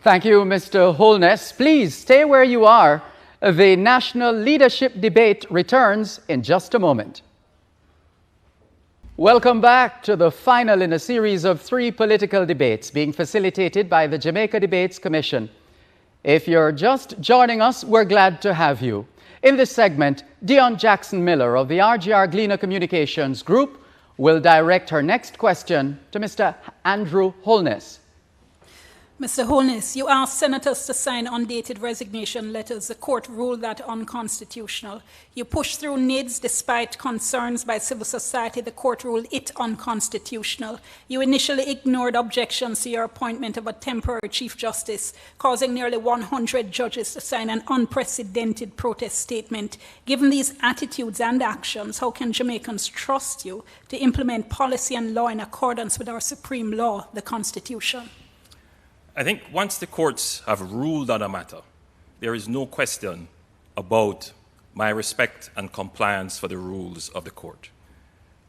Thank you, Mr. Holness. Please stay where you are. The national leadership debate returns in just a moment. Welcome back to the final in a series of 3 political debates being facilitated by the Jamaica Debates Commission. If you're just joining us, we're glad to have you. In this segment, Dion Jackson Miller of the RGR Gleaner Communications Group will direct her next question to Mr. Andrew Holness. Mr. Holness, you asked senators to sign undated resignation letters. The court ruled that unconstitutional. You pushed through NIDS despite concerns by civil society. The court ruled it unconstitutional. You initially ignored objections to your appointment of a temporary Chief Justice, causing nearly 100 judges to sign an unprecedented protest statement. Given these attitudes and actions, how can Jamaicans trust you to implement policy and law in accordance with our supreme law, the Constitution? I think once the courts have ruled on a matter, there is no question about my respect and compliance for the rules of the court.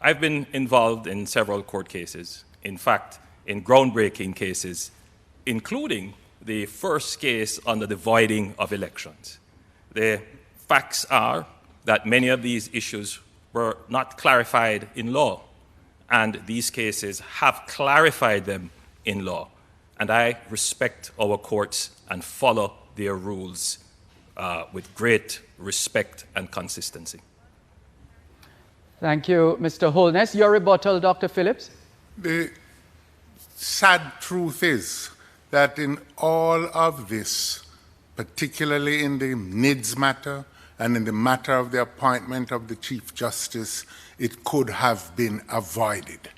I've been involved in several court cases, in fact, in groundbreaking cases, including the first case under the voiding of elections. The facts are that many of these issues were not clarified in law, and these cases have clarified them in law. And I respect our courts and follow their rules with great respect and consistency. Thank you, Mr. Holness. Your rebuttal, Dr. Phillips. The sad truth is that in all of this, particularly in the NIDS matter and in the matter of the appointment of the Chief Justice, it could have been avoided.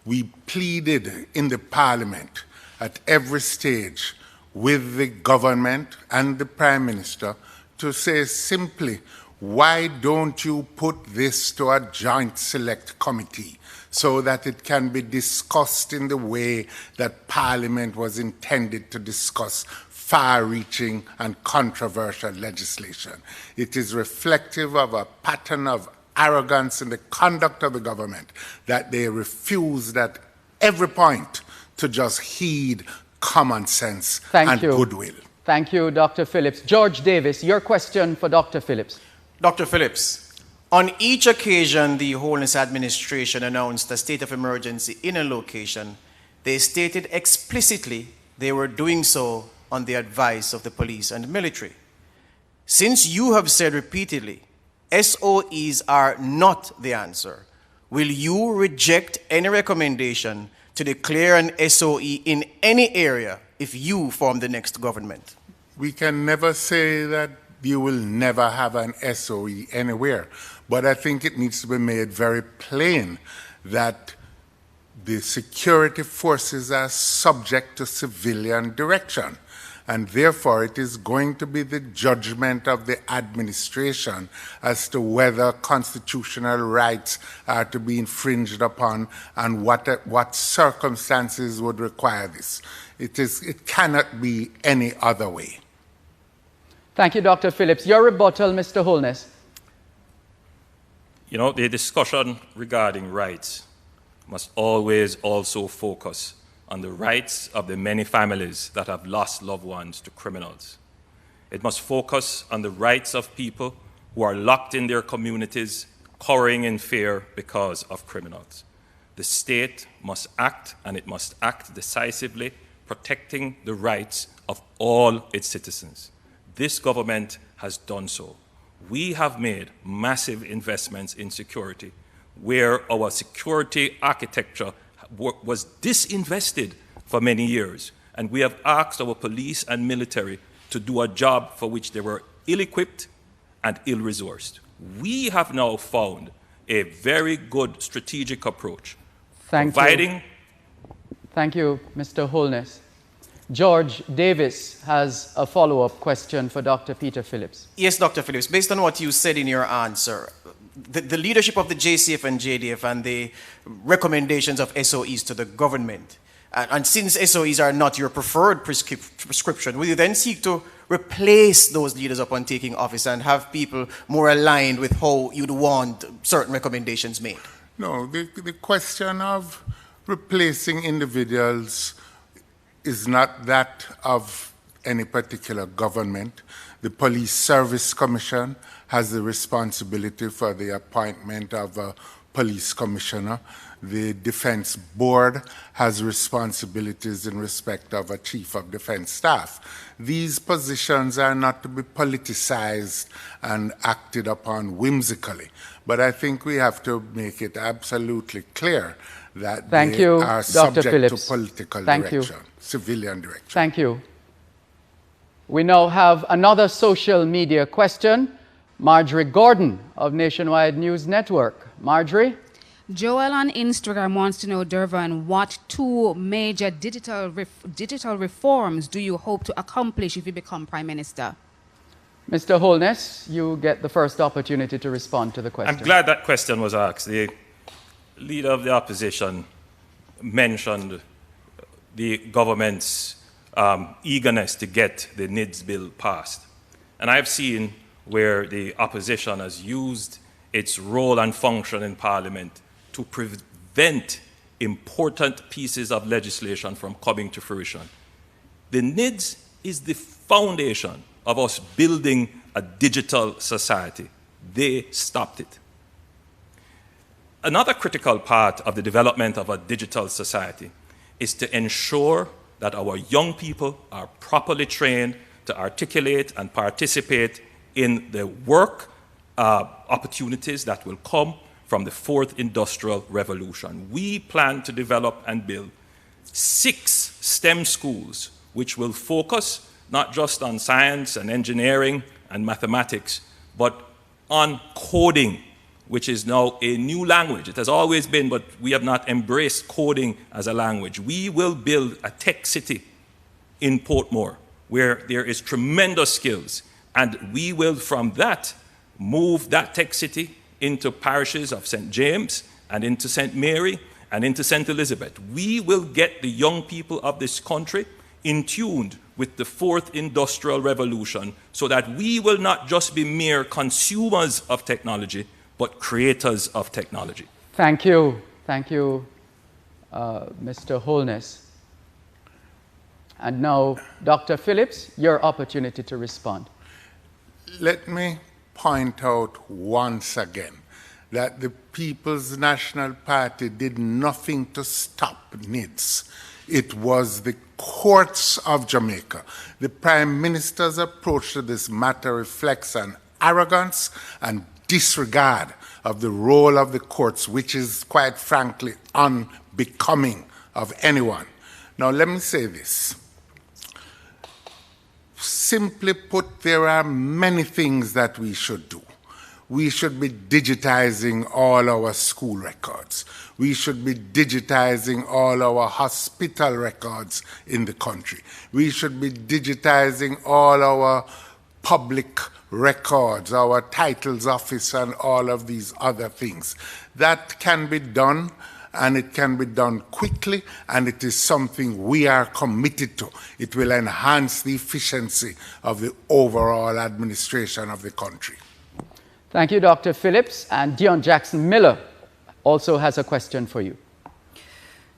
We pleaded in the Parliament at every stage with the government and the Prime Minister to say simply, why don't you put this to a joint select committee so that it can be discussed in the way that Parliament was intended to discuss far-reaching and controversial legislation. It is reflective of a pattern of arrogance in the conduct of the government that they refused at every point to just heed common sense and goodwill. Thank you, Dr. Phillips. George Davis, your question for Dr. Phillips. Dr. Phillips, on each occasion the Holness administration announced a state of emergency in a location, they stated explicitly they were doing so on the advice of the police and military. Since you have said repeatedly, SOEs are not the answer, will you reject any recommendation to declare an SOE in any area if you form the next government? We can never say that you will never have an SOE anywhere, but I think it needs to be made very plain that the security forces are subject to civilian direction, and therefore it is going to be the judgment of the administration as to whether constitutional rights are to be infringed upon and what circumstances would require this. It cannot be any other way. Thank you, Dr. Phillips. Your rebuttal, Mr. Holness. You know, the discussion regarding rights must always also focus on the rights of the many families that have lost loved ones to criminals. It must focus on the rights of people who are locked in their communities, cowering in fear because of criminals. The state must act, and it must act decisively, protecting the rights of all its citizens. This government has done so. We have made massive investments in security, where our security architecture was disinvested for many years. And we have asked our police and military to do a job for which they were ill-equipped and ill-resourced. We have now found a very good strategic approach. Thank you, Mr. Holness. George Davis has a follow-up question for Dr. Peter Phillips. Yes, Dr. Phillips, based on what you said in your answer, the leadership of the JCF and JDF and the recommendations of SOEs to the government, and since SOEs are not your preferred prescription, will you then seek to replace those leaders upon taking office and have people more aligned with how you'd want certain recommendations made? No, the question of replacing individuals is not that of any particular government. The Police Service Commission has the responsibility for the appointment of a police commissioner. The Defense Board has responsibilities in respect of a Chief of Defense Staff. These positions are not to be politicized and acted upon whimsically, but I think we have to make it absolutely clear that they are subject to political direction, civilian direction. Thank you. We now have another social media question. Marjorie Gordon of Nationwide News Network. Marjorie? Joel on Instagram wants to know, Durvan, what two major digital reforms do you hope to accomplish if you become Prime Minister? Mr. Holness, you get the first opportunity to respond to the question. I'm glad that question was asked. The leader of the opposition mentioned the government's eagerness to get the NIDS bill passed. And I've seen where the opposition has used its role and function in Parliament to prevent important pieces of legislation from coming to fruition. The NIDS is the foundation of us building a digital society. They stopped it. Another critical part of the development of a digital society is to ensure that our young people are properly trained to articulate and participate in the work opportunities that will come from the fourth industrial revolution. We plan to develop and build 6 STEM schools which will focus not just on science and engineering and mathematics, but on coding, which is now a new language. It has always been, but we have not embraced coding as a language. We will build a tech city in Portmore where there is tremendous skills, and we will from that move that tech city into parishes of St. James and into St. Mary and into St. Elizabeth. We will get the young people of this country in tune with the fourth industrial revolution so that we will not just be mere consumers of technology, but creators of technology. Thank you. Thank you, Mr. Holness. And now, Dr. Phillips, your opportunity to respond. Let me point out once again that the People's National Party did nothing to stop NIDS. It was the courts of Jamaica. The Prime Minister's approach to this matter reflects an arrogance and disregard of the role of the courts, which is quite frankly unbecoming of anyone. Now let me say this. Simply put, there are many things that we should do. We should be digitizing all our school records. We should be digitizing all our hospital records in the country. We should be digitizing all our public records, our titles office, and all of these other things. That can be done, and it can be done quickly, and it is something we are committed to. It will enhance the efficiency of the overall administration of the country. Thank you, Dr. Phillips. And Dion Jackson Miller also has a question for you.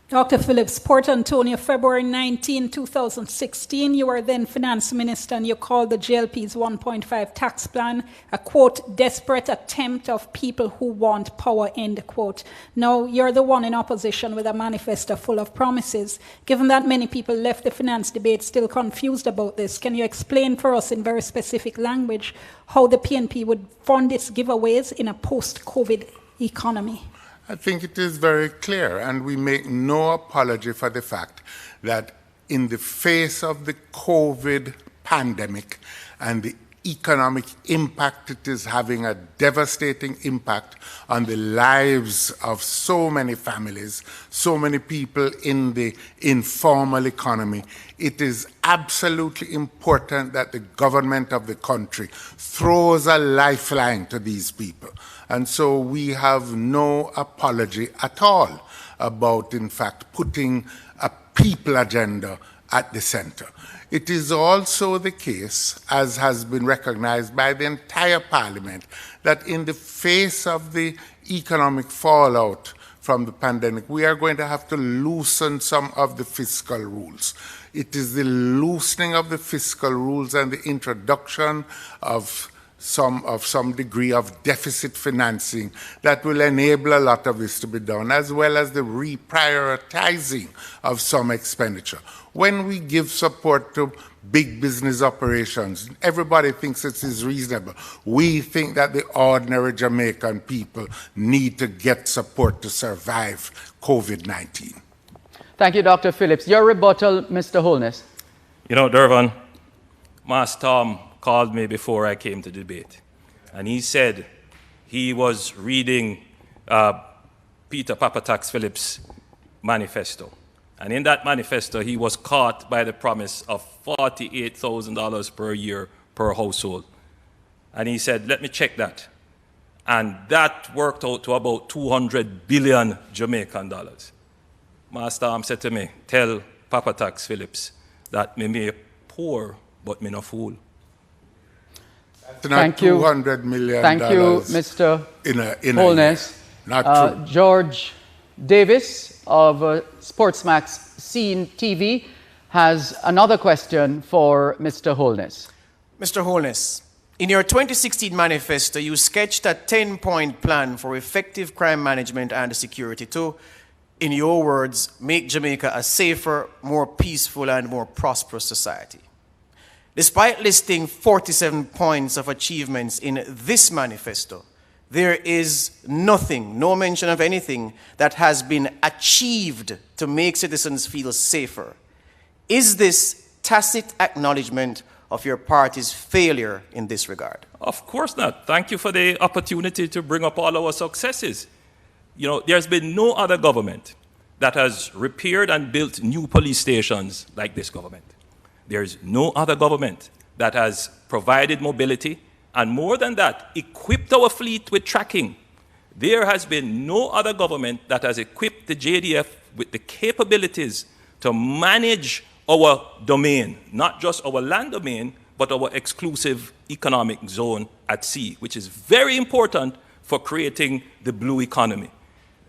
Dr. Phillips, Port Antonio, February 19, 2016. You were then finance minister and you called the JLP's 1.5 tax plan a, quote, desperate attempt of people who want power, end quote. Now, you're the one in opposition with a manifesto full of promises. Given that many people left the finance debate still confused about this, can you explain for us in very specific language how the PNP would fund its giveaways in a post-COVID economy? I think it is very clear, and we make no apology for the fact that in the face of the COVID pandemic and the economic impact it is having, a devastating impact on the lives of so many families, so many people in the informal economy, it is absolutely important that the government of the country throws a lifeline to these people. And so we have no apology at all about, in fact, putting a people agenda at the center. It is also the case, as has been recognized by the entire Parliament, that in the face of the economic fallout from the pandemic, we are going to have to loosen some of the fiscal rules. It is the loosening of the fiscal rules and the introduction of some degree of deficit financing that will enable a lot of this to be done, as well as the reprioritizing of some expenditure. When we give support to big business operations, everybody thinks it is reasonable. We think that the ordinary Jamaican people need to get support to survive COVID-19. Thank you, Dr. Phillips. Your rebuttal, Mr. Holness. You know, Durvan, Master Tom called me before I came to debate, and he said he was reading Peter Papatax Phillips' manifesto. And in that manifesto, he was caught by the promise of $48,000 per year per household. And he said, let me check that. And that worked out to about 200 billion Jamaican dollars. Master Tom said to me, tell Papatax Phillips that me may poor, but me no fool. That's not $200 million. Thank you, Mr. Holness. Not true. George Davis of Sportsmax Scene TV has another question for Mr. Holness. Mr. Holness, in your 2016 manifesto, you sketched a 10-point plan for effective crime management and security to, in your words, make Jamaica a safer, more peaceful, and more prosperous society. Despite listing 47 points of achievements in this manifesto, there is nothing, no mention of anything that has been achieved to make citizens feel safer. Is this tacit acknowledgement of your party's failure in this regard? Of course not. Thank you for the opportunity to bring up all our successes. You know, there's been no other government that has repaired and built new police stations like this government. There's no other government that has provided mobility and, more than that, equipped our fleet with tracking. There has been no other government that has equipped the JDF with the capabilities to manage our domain, not just our land domain, but our exclusive economic zone at sea, which is very important for creating the blue economy.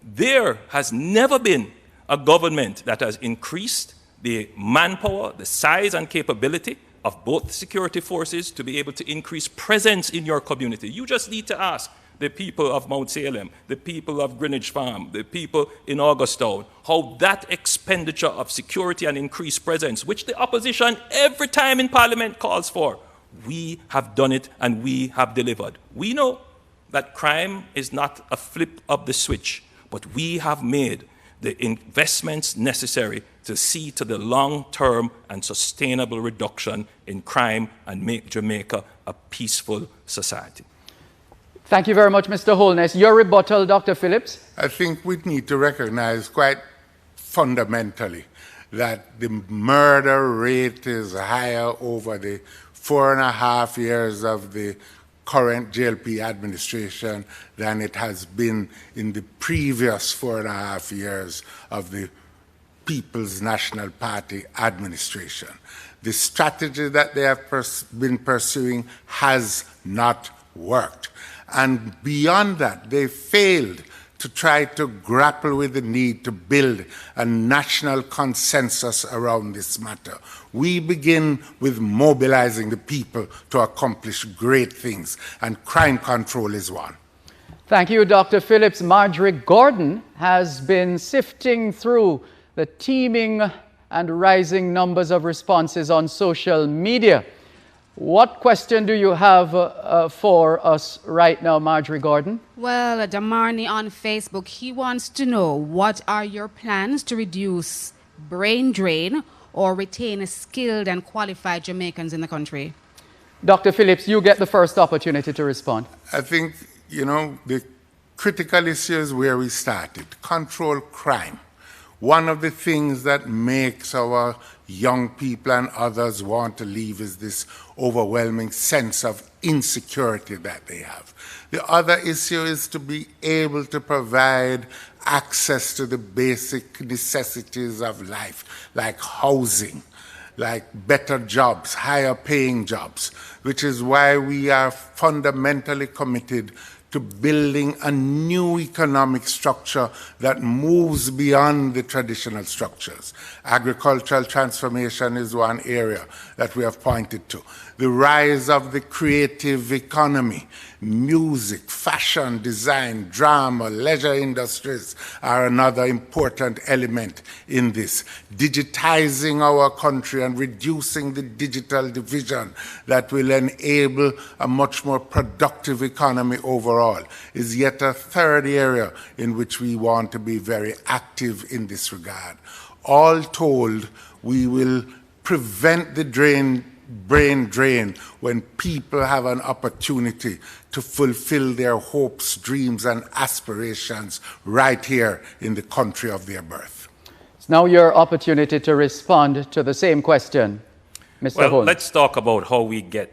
There has never been a government that has increased the manpower, the size and capability of both security forces to be able to increase presence in your community. You just need to ask the people of Mount Salem, the people of Greenwich Farm, the people in Augustown, how that expenditure of security and increased presence, which the opposition every time in Parliament calls for, we have done it and we have delivered. We know that crime is not a flip of the switch, but we have made the investments necessary to see to the long-term and sustainable reduction in crime and make Jamaica a peaceful society. Thank you very much, Mr. Holness. Your rebuttal, Dr. Phillips. I think we need to recognize quite fundamentally that the murder rate is higher over the 4.5 years of the current JLP administration than it has been in the previous 4.5 years of the People's National Party administration. The strategy that they have been pursuing has not worked. And beyond that, they failed to try to grapple with the need to build a national consensus around this matter. We begin with mobilizing the people to accomplish great things, and crime control is one. Thank you, Dr. Phillips. Marjorie Gordon has been sifting through the teeming and rising numbers of responses on social media. What question do you have for us right now, Marjorie Gordon? Well, Damarni on Facebook, he wants to know, what are your plans to reduce brain drain or retain skilled and qualified Jamaicans in the country? Dr. Phillips, you get the first opportunity to respond. I think, the critical issue is where we started. Control crime. One of the things that makes our young people and others want to leave is this overwhelming sense of insecurity that they have. The other issue is to be able to provide access to the basic necessities of life, like housing, like better jobs, higher paying jobs, which is why we are fundamentally committed to building a new economic structure that moves beyond the traditional structures. Agricultural transformation is one area that we have pointed to. The rise of the creative economy, music, fashion, design, drama, leisure industries are another important element in this. Digitizing our country and reducing the digital division that will enable a much more productive economy overall is yet a third area in which we want to be very active in this regard. All told, we will prevent the brain drain when people have an opportunity to fulfill their hopes, dreams, and aspirations right here in the country of their birth. It's now your opportunity to respond to the same question, Mr. Well, Holmes. let's talk about how we get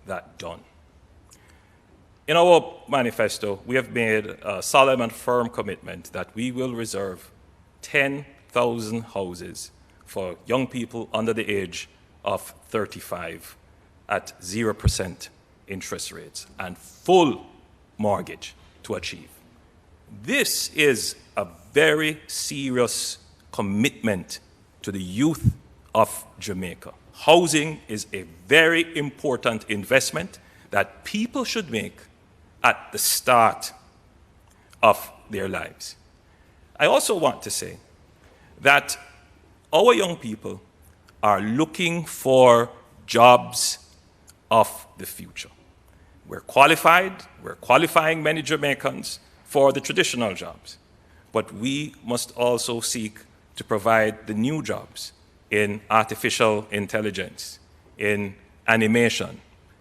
that done. In our manifesto, we have made a solemn and firm commitment that we will reserve 10,000 houses for young people under the age of 35 at 0% interest rates and full mortgage to achieve. This is a very serious commitment to the youth of Jamaica. Housing is a very important investment that people should make at the start of their lives. I also want to say that our young people are looking for jobs of the future. We're qualifying many Jamaicans for the traditional jobs, but we must also seek to provide the new jobs in artificial intelligence, in animation,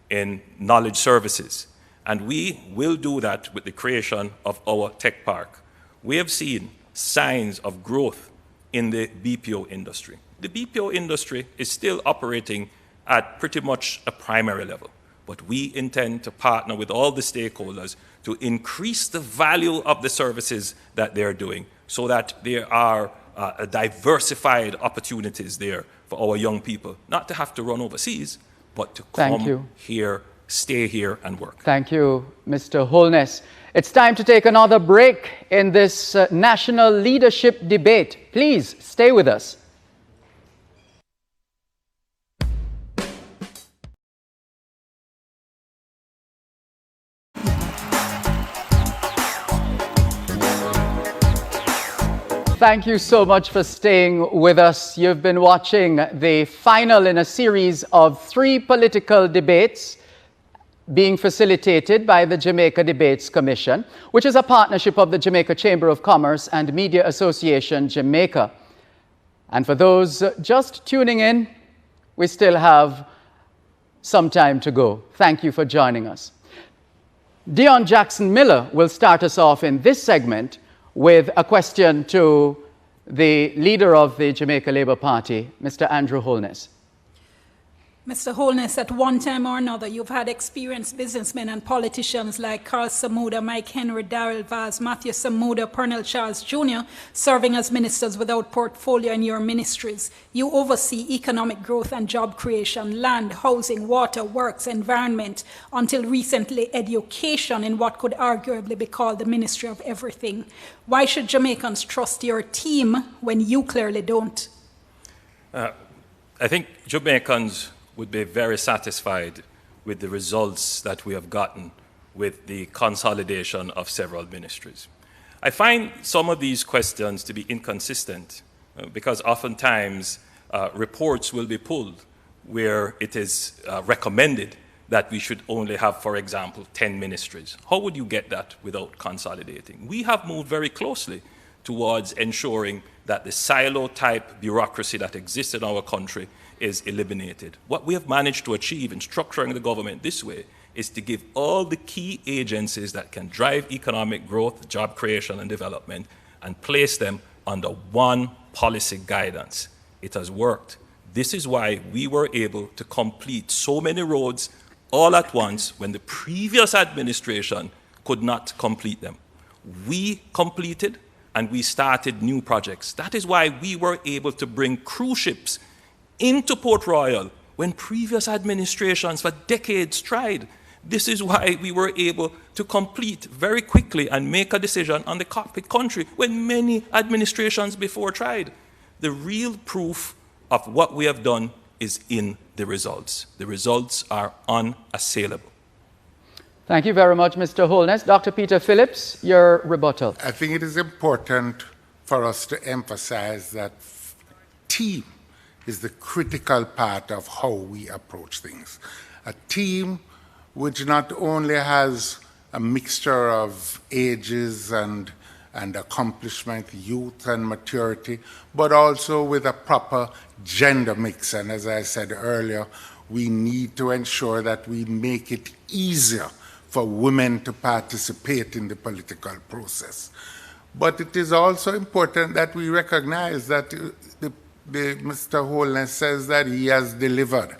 in knowledge services. And we will do that with the creation of our tech park. We have seen signs of growth in the BPO industry. The BPO industry is still operating at pretty much a primary level, but we intend to partner with all the stakeholders to increase the value of the services that they're doing so that there are diversified opportunities there for our young people, not to have to run overseas, but to come here, stay here and work. Thank you, Mr. Holness. It's time to take another break in this national leadership debate. Please stay with us. Thank you so much for staying with us. You've been watching the final in a series of 3 political debates being facilitated by the Jamaica Debates Commission, which is a partnership of the Jamaica Chamber of Commerce and Media Association Jamaica. And for those just tuning in, we still have some time to go. Thank you for joining us. Dion Jackson Miller will start us off in this segment with a question to the leader of the Jamaica Labour Party, Mr. Andrew Holness. Mr. Holness, at one time or another, you've had experienced businessmen and politicians like Carl Samuda, Mike Henry, Darrell Vaz, Matthew Samuda, Pernell Charles Jr. serving as ministers without portfolio in your ministries. You oversee economic growth and job creation, land, housing, water, works, environment, until recently education in what could arguably be called the Ministry of Everything. Why should Jamaicans trust your team when you clearly don't? I think Jamaicans would be very satisfied with the results that we have gotten with the consolidation of several ministries. I find some of these questions to be inconsistent because oftentimes reports will be pulled where it is recommended that we should only have, for example, 10 ministries. How would you get that without consolidating? We have moved very closely towards ensuring that the silo-type bureaucracy that exists in our country is eliminated. What we have managed to achieve in structuring the government this way is to give all the key agencies that can drive economic growth, job creation, and development, and place them under one policy guidance. It has worked. This is why we were able to complete so many roads all at once when the previous administration could not complete them. We completed and we started new projects. That is why we were able to bring cruise ships into Port Royal when previous administrations for decades tried. This is why we were able to complete very quickly and make a decision on the cockpit country when many administrations before tried. The real proof of what we have done is in the results. The results are unassailable. Thank you very much, Mr. Holness. Dr. Peter Phillips, your rebuttal. I think it is important for us to emphasize that team is the critical part of how we approach things. A team which not only has a mixture of ages and accomplishment, youth and maturity, but also with a proper gender mix. And as I said earlier, we need to ensure that we make it easier for women to participate in the political process. But it is also important that we recognize that Mr. Holness says that he has delivered,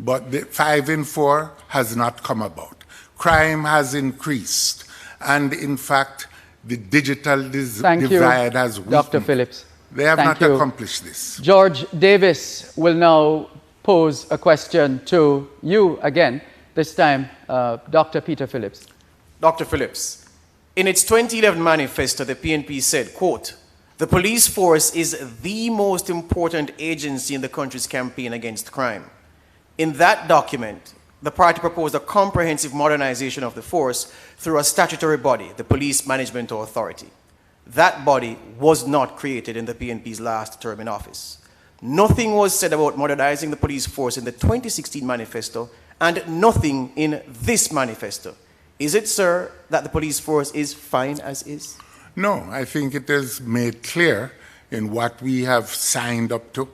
but the 5 in 4 has not come about. Crime has increased, and in fact, the digital divide has weakened. Dr. Phillips. They have not accomplished this. George Davis will now pose a question to you again, this time Dr. Peter Phillips. Dr. Phillips, in its 2011 manifesto, the PNP said, quote, "The police force is the most important agency in the country's campaign against crime." In that document, the party proposed a comprehensive modernization of the force through a statutory body, the Police Management Authority. That body was not created in the PNP's last term in office. Nothing was said about modernizing the police force in the 2016 manifesto, and nothing in this manifesto. Is it, sir, that the police force is fine as is? No, I think it is made clear in what we have signed up to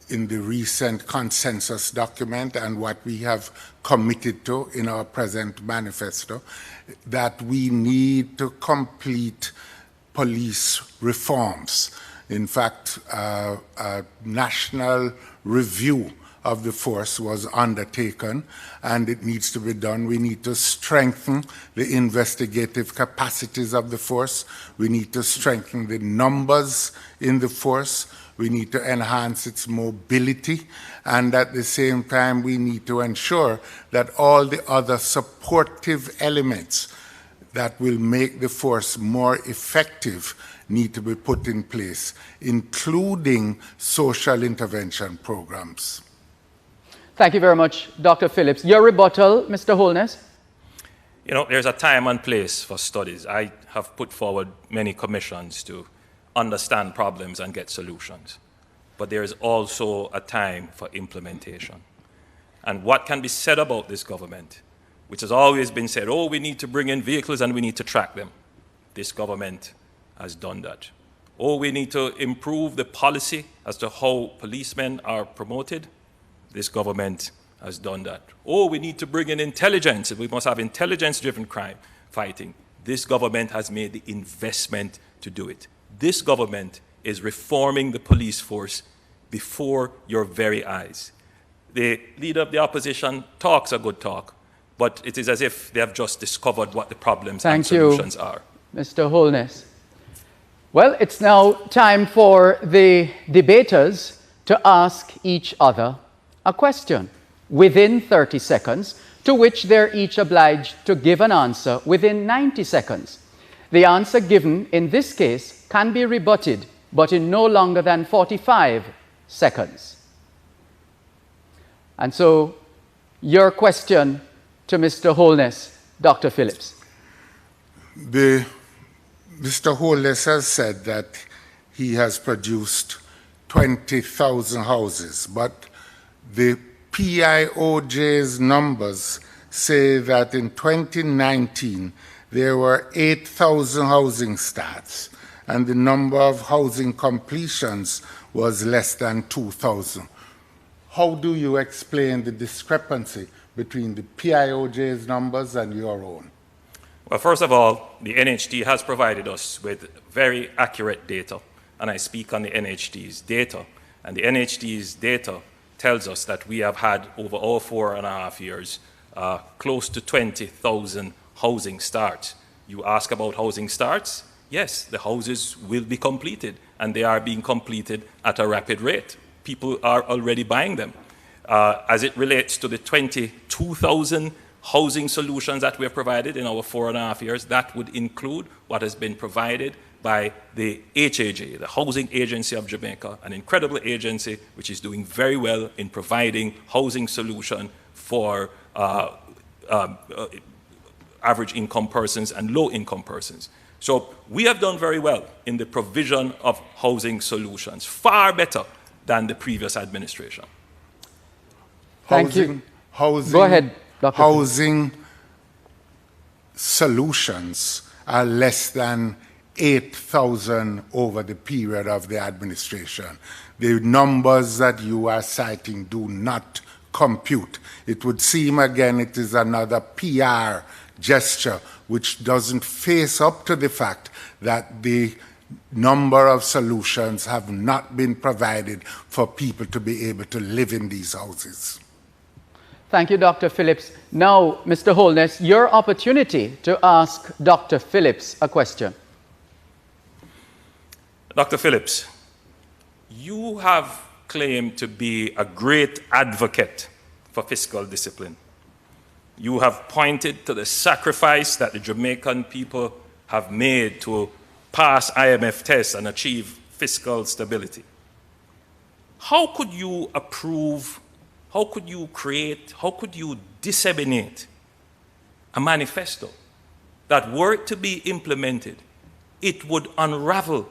in the recent consensus document and what we have committed to in our present manifesto, that we need to complete police reforms. In fact, a national review of the force was undertaken, and it needs to be done. We need to strengthen the investigative capacities of the force. We need to strengthen the numbers in the force. We need to enhance its mobility, and at the same time, we need to ensure that all the other supportive elements that will make the force more effective need to be put in place, including social intervention programs. Thank you very much, Dr. Phillips. Your rebuttal, Mr. Holness. You know, there's a time and place for studies. I have put forward many commissions to understand problems and get solutions. But there is also a time for implementation. And what can be said about this government, which has always been said, oh, we need to bring in vehicles and we need to track them. This government has done that. Oh, we need to improve the policy as to how policemen are promoted. This government has done that. Oh, we need to bring in intelligence. We must have intelligence-driven crime fighting. This government has made the investment to do it. This government is reforming the police force before your very eyes. The leader of the opposition talks a good talk, but it is as if they have just discovered what the problems and solutions are. Mr. Holness. Well, it's now time for the debaters to ask each other a question within 30 seconds, to which they're each obliged to give an answer within 90 seconds. The answer given in this case can be rebutted, but in no longer than 45 seconds. And so, your question to Mr. Holness, Dr. Phillips. Mr. Holness has said that he has produced 20,000 houses, but the PIOJ's numbers say that in 2019 there were 8,000 housing starts, and the number of housing completions was less than 2,000. How do you explain the discrepancy between the PIOJ's numbers and your own? Well, first of all, the NHD has provided us with very accurate data, and I speak on the NHD's data. And the NHD's data tells us that we have had, over all 4.5 years, close to 20,000 housing starts. You ask about housing starts? Yes, the houses will be completed, and they are being completed at a rapid rate. People are already buying them. As it relates to the 22,000 housing solutions that we have provided in our 4.5 years, that would include what has been provided by the HAJ, the Housing Agency of Jamaica, an incredible agency which is doing very well in providing housing solution for average income persons and low income persons. So we have done very well in the provision of housing solutions, far better than the previous administration. Thank you. Housing, go ahead, Dr. Housing solutions are less than 8,000 over the period of the administration. The numbers that you are citing do not compute. It would seem, again, it is another PR gesture which doesn't face up to the fact that the number of solutions have not been provided for people to be able to live in these houses. Thank you, Dr. Phillips. Now, Mr. Holness, your opportunity to ask Dr. Phillips a question. Dr. Phillips, you have claimed to be a great advocate for fiscal discipline. You have pointed to the sacrifice that the Jamaican people have made to pass IMF tests and achieve fiscal stability. How could you approve, how could you create, how could you disseminate a manifesto that, were it to be implemented, it would unravel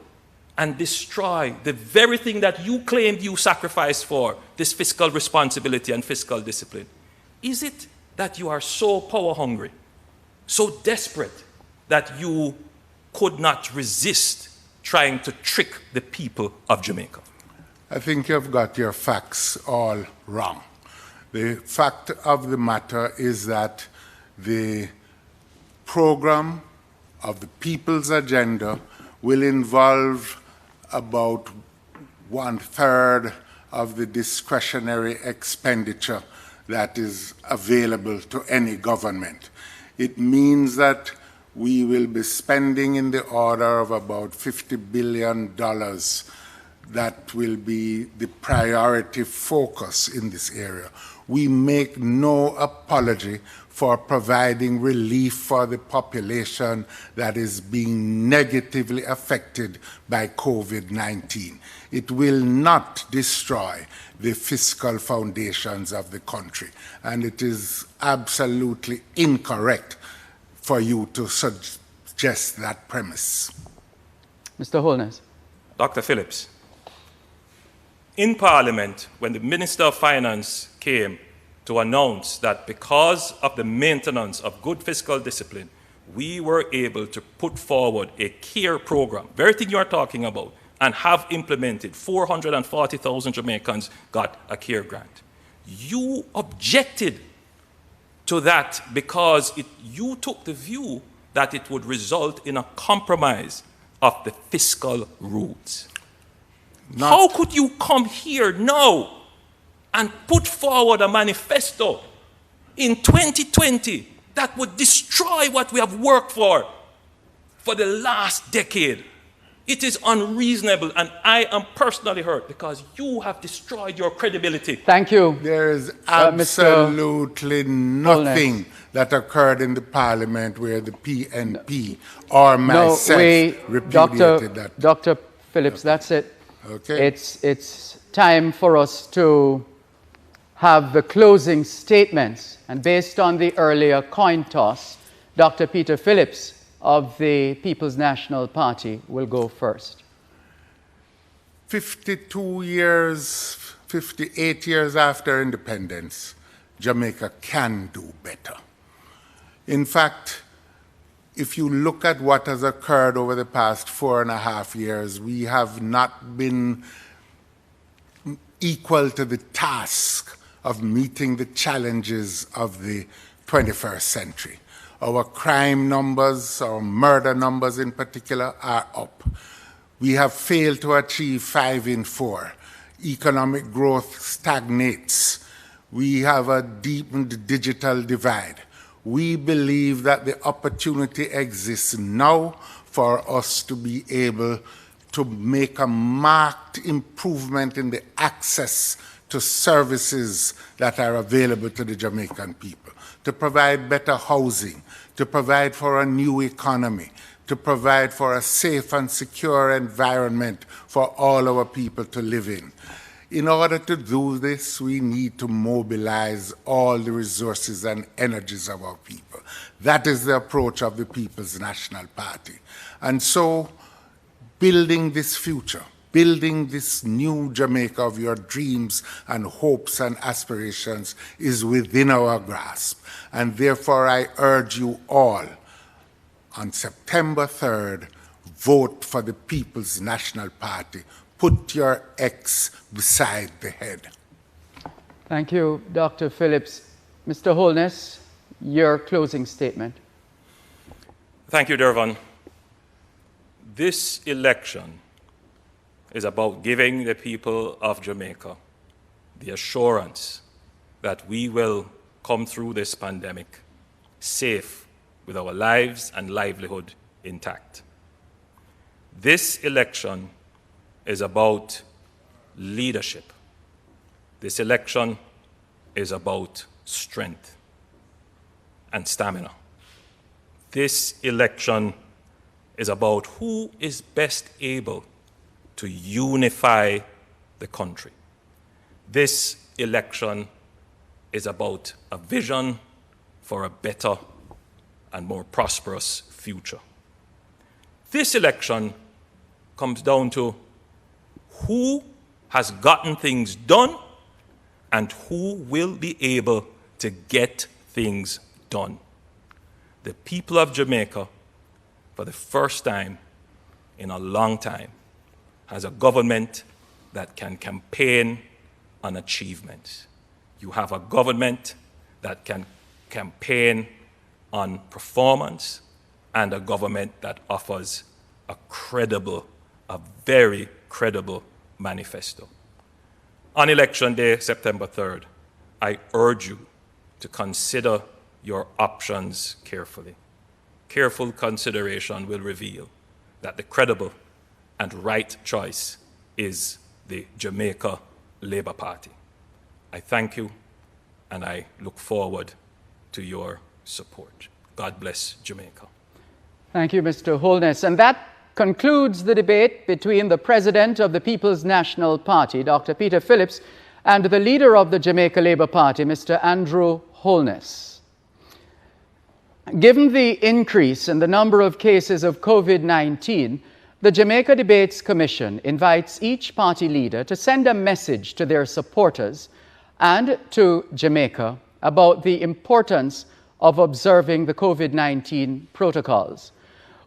and destroy the very thing that you claimed you sacrificed for, this fiscal responsibility and fiscal discipline? Is it that you are so power hungry, so desperate, that you could not resist trying to trick the people of Jamaica? I think you've got your facts all wrong. The fact of the matter is that the program of the People's Agenda will involve about 1/3 of the discretionary expenditure that is available to any government. It means that we will be spending in the order of about $50 billion. That will be the priority focus in this area. We make no apology for providing relief for the population that is being negatively affected by COVID-19. It will not destroy the fiscal foundations of the country, and it is absolutely incorrect for you to suggest that premise. Mr. Holness. Dr. Phillips, in Parliament, when the Minister of Finance came to announce that because of the maintenance of good fiscal discipline, we were able to put forward a CARE program, very thing you are talking about, and have implemented, 440,000 Jamaicans got a CARE grant. You objected to that because you took the view that it would result in a compromise of the fiscal rules. How could you come here now and put forward a manifesto in 2020 that would destroy what we have worked for the last decade. It is unreasonable, and I am personally hurt because you have destroyed your credibility. Thank you. There is absolutely nothing that occurred in the parliament where the PNP or myself repudiated that. Dr. Phillips, that's it. Okay. It's time for us to have the closing statements. And based on the earlier coin toss, Dr. Peter Phillips of the People's National Party will go first. 58 years after independence, Jamaica can do better. In fact, if you look at what has occurred over the past 4.5 years, we have not been equal to the task of meeting the challenges of the 21st century. Our crime numbers, our murder numbers in particular, are up. We have failed to achieve 5 in 4. Economic growth stagnates. We have a deepened digital divide. We believe that the opportunity exists now for us to be able to make a marked improvement in the access to services that are available to the Jamaican people, to provide better housing, to provide for a new economy, to provide for a safe and secure environment for all our people to live in. In order to do this, we need to mobilize all the resources and energies of our people. That is the approach of the People's National Party. And so, building this future, building this new Jamaica of your dreams and hopes and aspirations is within our grasp. And therefore, I urge you all, on September 3rd, vote for the People's National Party. Put your X beside the head. Thank you, Dr. Phillips. Mr. Holness, your closing statement. Thank you, Dervon. This election is about giving the people of Jamaica the assurance that we will come through this pandemic safe with our lives and livelihood intact. This election is about leadership. This election is about strength and stamina. This election is about who is best able to unify the country. This election is about a vision for a better and more prosperous future. This election comes down to who has gotten things done and who will be able to get things done. The people of Jamaica, for the first time in a long time, has a government that can campaign on achievements. You have a government that can campaign on performance and a government that offers a very credible manifesto. On Election Day, September 3rd, I urge you to consider your options carefully. Careful consideration will reveal that the credible and right choice is the Jamaica Labour Party. I thank you, and I look forward to your support. God bless Jamaica. Thank you, Mr. Holness. And that concludes the debate between the President of the People's National Party, Dr. Peter Phillips, and the leader of the Jamaica Labour Party, Mr. Andrew Holness. Given the increase in the number of cases of COVID-19, the Jamaica Debates Commission invites each party leader to send a message to their supporters and to Jamaica about the importance of observing the COVID-19 protocols.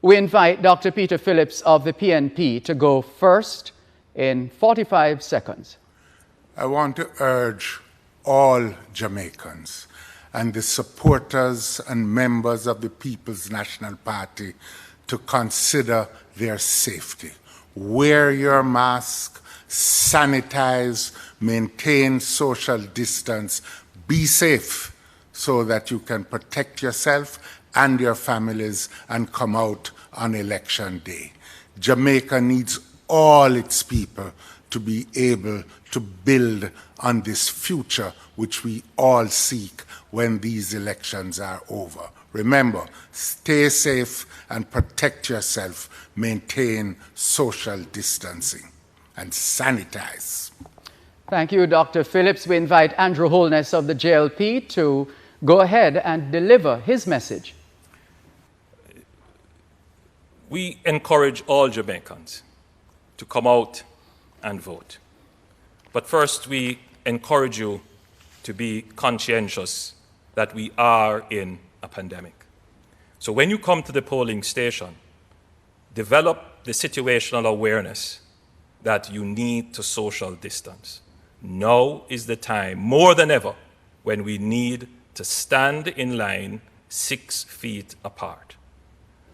We invite Dr. Peter Phillips of the PNP to go first in 45 seconds. I want to urge all Jamaicans and the supporters and members of the People's National Party to consider their safety. Wear your mask, sanitize, maintain social distance, be safe so that you can protect yourself and your families and come out on election day. Jamaica needs all its people to be able to build on this future which we all seek when these elections are over. Remember, stay safe and protect yourself, maintain social distancing, and sanitize. Thank you, Dr. Phillips. We invite Andrew Holness of the JLP to go ahead and deliver his message. We encourage all Jamaicans to come out and vote. But first, we encourage you to be conscientious that we are in a pandemic. So when you come to the polling station, develop the situational awareness that you need to social distance. Now is the time, more than ever, when we need to stand in line 6 feet apart.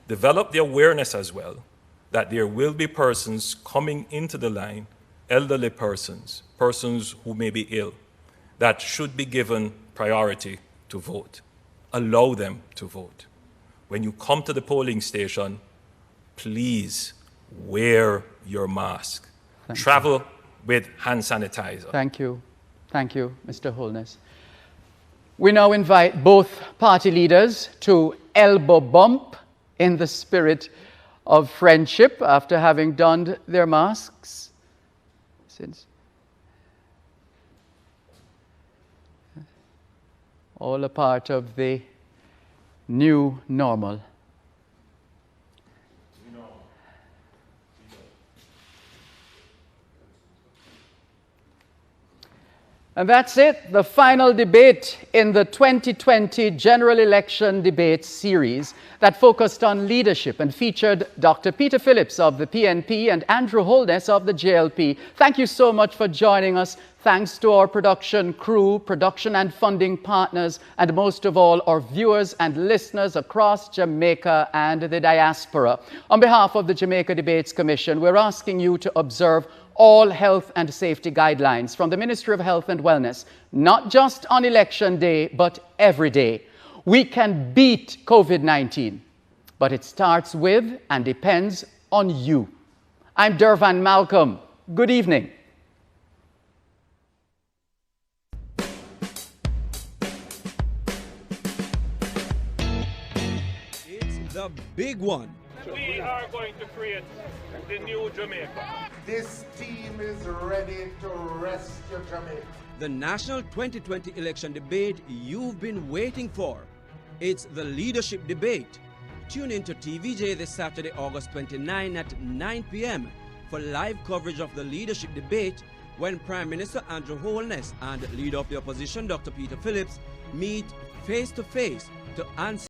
Develop the awareness as well that there will be persons coming into the line, elderly persons, persons who may be ill, that should be given priority to vote. Allow them to vote. When you come to the polling station, please wear your mask. Travel with hand sanitizer. Thank you. Thank you, Mr. Holness. We now invite both party leaders to elbow bump in the spirit of friendship after having donned their masks. All a part of the new normal. And that's it, the final debate in the 2020 general election debate series that focused on leadership and featured Dr. Peter Phillips of the PNP and Andrew Holness of the JLP. Thank you so much for joining us. Thanks to our production crew, production and funding partners, and most of all, our viewers and listeners across Jamaica and the diaspora. On behalf of the Jamaica Debates Commission, we're asking you to observe all health and safety guidelines from the Ministry of Health and Wellness, not just on election day, but every day. We can beat COVID-19, but it starts with and depends on you. I'm Dervan Malcolm. Good evening. It's the big one. We are going to create the new Jamaica. This team is ready to rescue Jamaica. The national 2020 election debate you've been waiting for. It's the leadership debate. Tune in to TVJ this Saturday, August 29 at 9 p.m. for live coverage of the leadership debate when Prime Minister Andrew Holness and Leader of the Opposition Dr. Peter Phillips meet face to face to answer